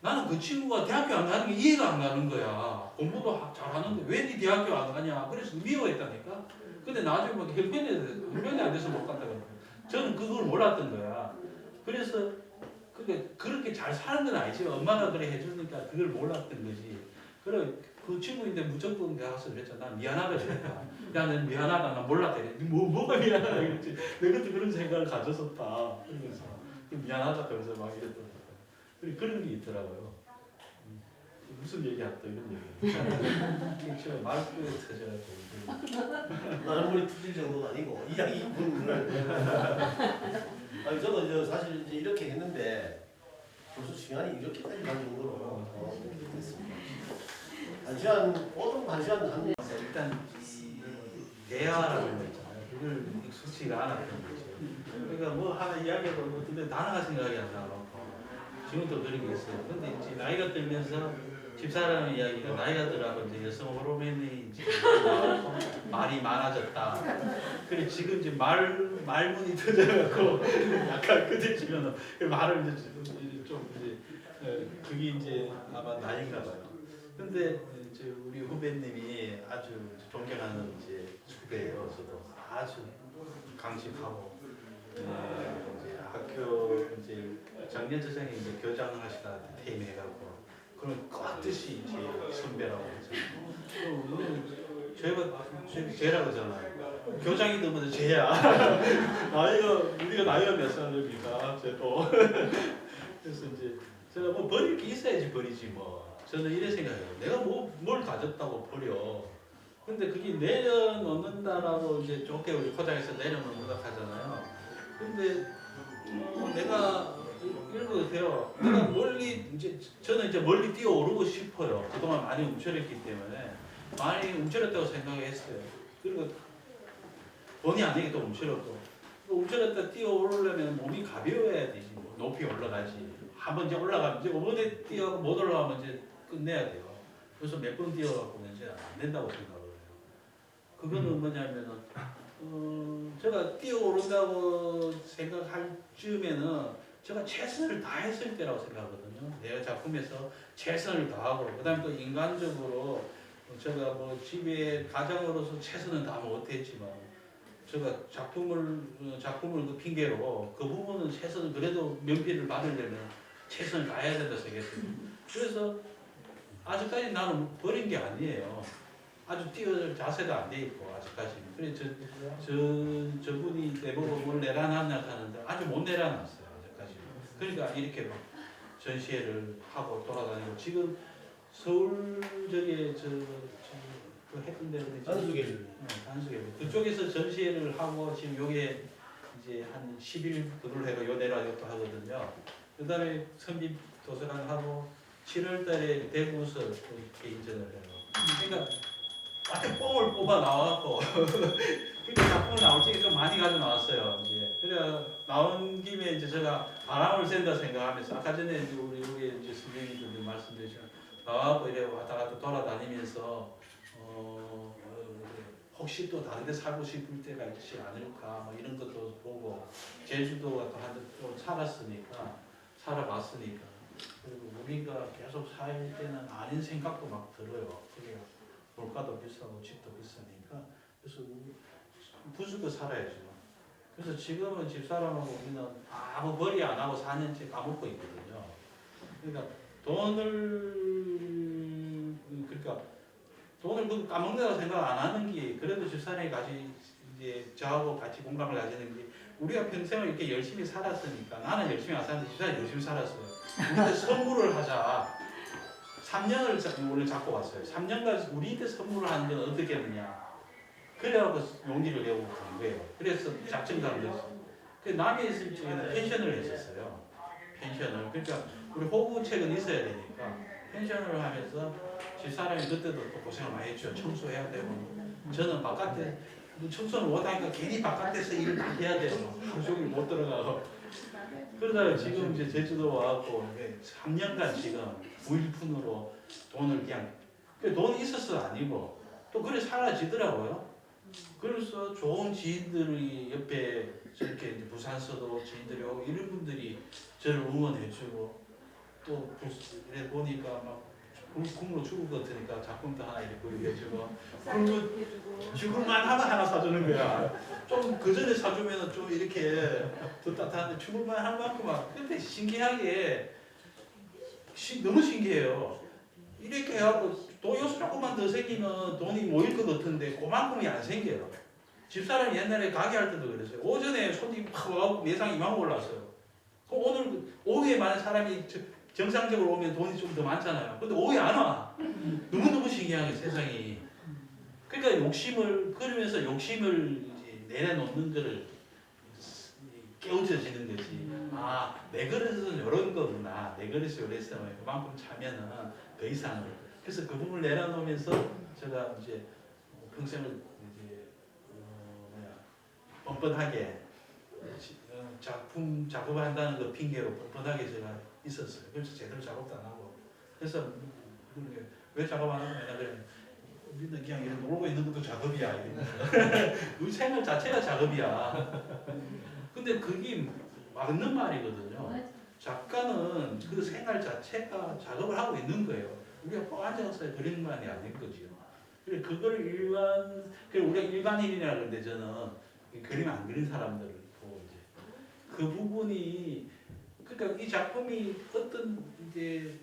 나는 그 친구가 대학교 안 가는 게 이해가 안 가는 거야. 공부도 잘하는데 왜 네 대학교 안 가냐. 그래서 미워했다니까. 근데 나중에 뭐 혈변이 안 돼서 못 간다 그러고. 저는 그걸 몰랐던 거야. 그래서 그렇게 잘 사는 건 아니지. 엄마가 그래 해주니까 그걸 몰랐던 거지. 그래 그 친구인데 무조건 가서 그랬잖아. 난 미안하다 그랬다. 야, 난 미안하다. 난 몰랐다. 뭐가 미안하다 그랬지. 내가도 그런 생각을 가졌었다. 그러면서 미안하다 그러면서 막 이랬던 거야. 그런 게 있더라고요. 무슨 얘기야 또 이런 얘기. 제가 말끝에 터져가지고. 나는 머리 풀릴 정도는 아니고 이야기 부분을. 아니 저도 사실 이제 이렇게 했는데 벌써 시간이 이렇게까지 간 정도로 됐습니다. 1시간 보통 1시간 한. 일단 이 대화라는 거 있잖아요. 그걸 익숙치가 않았던 거죠. 그러니까 뭐 하나 이야기하고 뭐 근데 단어가 생각이 안 나고 지금도 그런 게 있어요. 근데 이제 나이가 들면서 집사람 이야기가 나이가 들어가고 이제 여성 호르몬이 이제 나오고 말이 많아졌다. 그래 지금 이제 말문이 터져갖고 약간 끄덕지면은 말을 이제 좀 이제 그게 이제 아마 나이인가 봐요. 근데 이제 우리 후배님이 아주 존경하는 이제 후배예요. 저도 아주 강직하고 이제 학교 이제 작년저장에 이제 교장하시다 퇴임해갖고 그럼 껐듯이 이제 선배라고 하잖아요. 저희가 쟤라고 하잖아요. 교장이 되면 쟤야. 우리가 나이가 몇 살입니까? 쟤도. 그래서 이제 제가 뭐 버릴 게 있어야지 버리지 뭐. 저는 이래 생각해요. 내가 뭘 가졌다고 버려. 근데 그게 내려놓는다라고 이제 좋게 우리 포장해서 내려놓는다 하잖아요. 근데 내가 이런 거 같아요. 내가 저는 이제 멀리 뛰어오르고 싶어요. 그동안 많이 움츠렸기 때문에 많이 움츠렸다고 생각했어요. 그리고 본의 아니게 또 움츠렸고 움츠렸다 뛰어오르려면 몸이 가벼워야 되지. 뭐 높이 올라가지. 한번 이제 올라가면 이제 5번에 뛰어가고 못 올라가면 이제 끝내야 돼요. 그래서 몇 번 뛰어가고 이제 안 된다고 생각을 해요. 그거는 뭐냐면은 제가 뛰어오른다고 생각할 즈음에는 제가 최선을 다했을 때라고 생각하거든요. 내가 작품에서 최선을 다하고 그다음에 또 인간적으로 제가 뭐 집에 가장으로서 최선은 다 못했지만 제가 작품을 그 핑계로 그 부분은 최선을 그래도 명필을 받으려면 최선을 다해야 된다 생각했어요. 그래서 아직까지 나는 버린 게 아니에요. 아주 뛰어들 자세도 안 돼 있고 아직까지. 그래 저분이 내보고 뭘 내려놨냐 하는데 아주 못 내려놨어요 아직까지. 그러니까 이렇게 막 전시회를 하고 돌아다니고 지금 서울 저기 그 했던 데는 단수계. 단수계. 그쪽에서 전시회를 하고 지금 요게 이제 한 10일 그걸 해가 요 내려가고 또 하거든요. 그다음에 선비 도서관 하고 7월달에 대구서 또 개인전을 해요. 그러니까 완전 뽕을 뽑아 나와갖고 그러니까 작품을 나올 적에 좀 많이 가져 나왔어요. 이제 그래 나온 김에 이제 제가 바람을 쐰다 생각하면서 아까 전에 이제 우리 여기 이제 선생님들 말씀드렸죠. 나와갖고 이래 왔다 갔다 돌아다니면서 혹시 또 다른 데 살고 싶을 때가 있지 않을까 뭐 이런 것도 보고 제주도가 또 한 좀 살아봤으니까 그리고 우리가 계속 살 때는 아닌 생각도 막 들어요. 그게 물가도 비싸고 집도 비싸니까 그래서 부수고 살아야죠. 그래서 지금은 집사람하고 우리는 아무 벌이 안 하고 4년째 까먹고 있거든요. 그러니까 돈을 까먹는다고 생각 안 하는 게 그래도 집사람이 이제 저하고 같이 공감을 가지는 게 우리가 평생을 이렇게 열심히 살았으니까 나는 열심히 안 살았는데 집사람이 열심히 살았어요. 우리한테 선물을 하자. 3년을 오늘 잡고 왔어요. 3년간 우리한테 선물을 하는 건 어떻게 했느냐. 그래갖고 용기를 내고 간 거예요. 그래서 작정한 거죠. 남해 있을 적에는 펜션을 했었어요. 펜션을. 그러니까 우리 호구책은 있어야 되니까 펜션을 하면서 집사람이 그때도 또 고생을 많이 했죠. 청소해야 되고 저는 바깥에 청소를 못하니까 괜히 바깥에서 일을 다 해야 돼요. 하루 종일 못 들어가고. 그러다가 지금 이제 제주도 와갖고 3년간 지금 무일푼으로 돈을 그냥 돈이 있어서 아니고 또 그래 사라지더라고요. 그래서 좋은 지인들이 옆에 저렇게 이제 부산서도 지인들이 오고 이런 분들이 저를 응원해주고 또 이래 보니까 막 굶으로 죽을 것 같으니까 작품도 하나 이렇게 해주고 그리고 죽을만 하면 하나 사주는 거야. 좀 그 전에 사주면은 좀 이렇게 더 따뜻한데 죽을만 할 만큼 막 근데 신기하게 너무 신기해요. 이렇게 해갖고 돈 요소 조금만 더 생기면 돈이 모일 것 같은데 그만큼이 안 생겨요. 집사람이 옛날에 가게 할 때도 그랬어요. 오전에 손님 팍 와갖고 예상 2만 올랐어요. 그럼 오늘 오후에 많은 사람이 정상적으로 오면 돈이 좀 더 많잖아요. 근데 오후에 안 와. 너무너무 신기하게 세상이. 그러니까 그러면서 욕심을 이제 내려놓는 거를 깨우쳐지는 거지. 아, 내 그릇은 이런 거구나. 내 그릇이 이랬으면 그만큼 차면은 더 이상을. 그래서 그 부분을 내려놓으면서 제가 이제 평생을 이제 뻔뻔하게 작업한다는 거 핑계로 뻔뻔하게 제가 있었어요. 그래서 제대로 작업도 안 하고. 그래서 왜 작업 안 하고 맨날 그래. 우리는 그냥 이렇게 놀고 있는 것도 작업이야. 우리 생활 자체가 작업이야. 근데 그게 맞는 말이거든요. 작가는 그 생활 자체가 작업을 하고 있는 거예요. 우리가 꼭 앉아서 그림만이 아닌 거죠. 그래 그거를 우리가 일반인이라 그러는데 저는 그림 안 그린 사람들을 보고 이제 그 부분이 그러니까 이 작품이 어떤 이제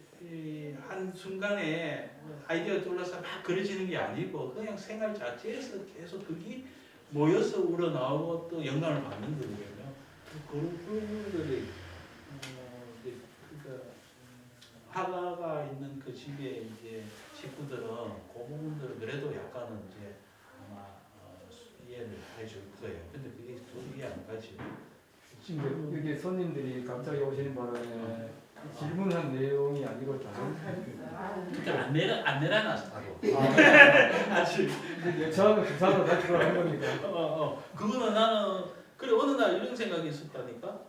한 순간에 아이디어가 떠올라서 막 그려지는 게 아니고 그냥 생활 자체에서 계속 그게 모여서 우러나오고 또 영감을 받는 거거든요. 그런 부분들이 그러니까 화가가 있는 그 집에 이제 식구들은 그 부분들을 그래도 약간은 이제 아마 이해를 해줄 거예요. 근데 그게 또 이해 안 가지. 근데 여기 손님들이 갑자기 오시는 바람에 질문한 내용이 아니고 다른 그러니까 안 내려놨어 바로. 아직. 처음에 부산으로 다시 돌아간 겁니까? 그거는 나는 그래 어느 날 이런 생각이 있었다니까.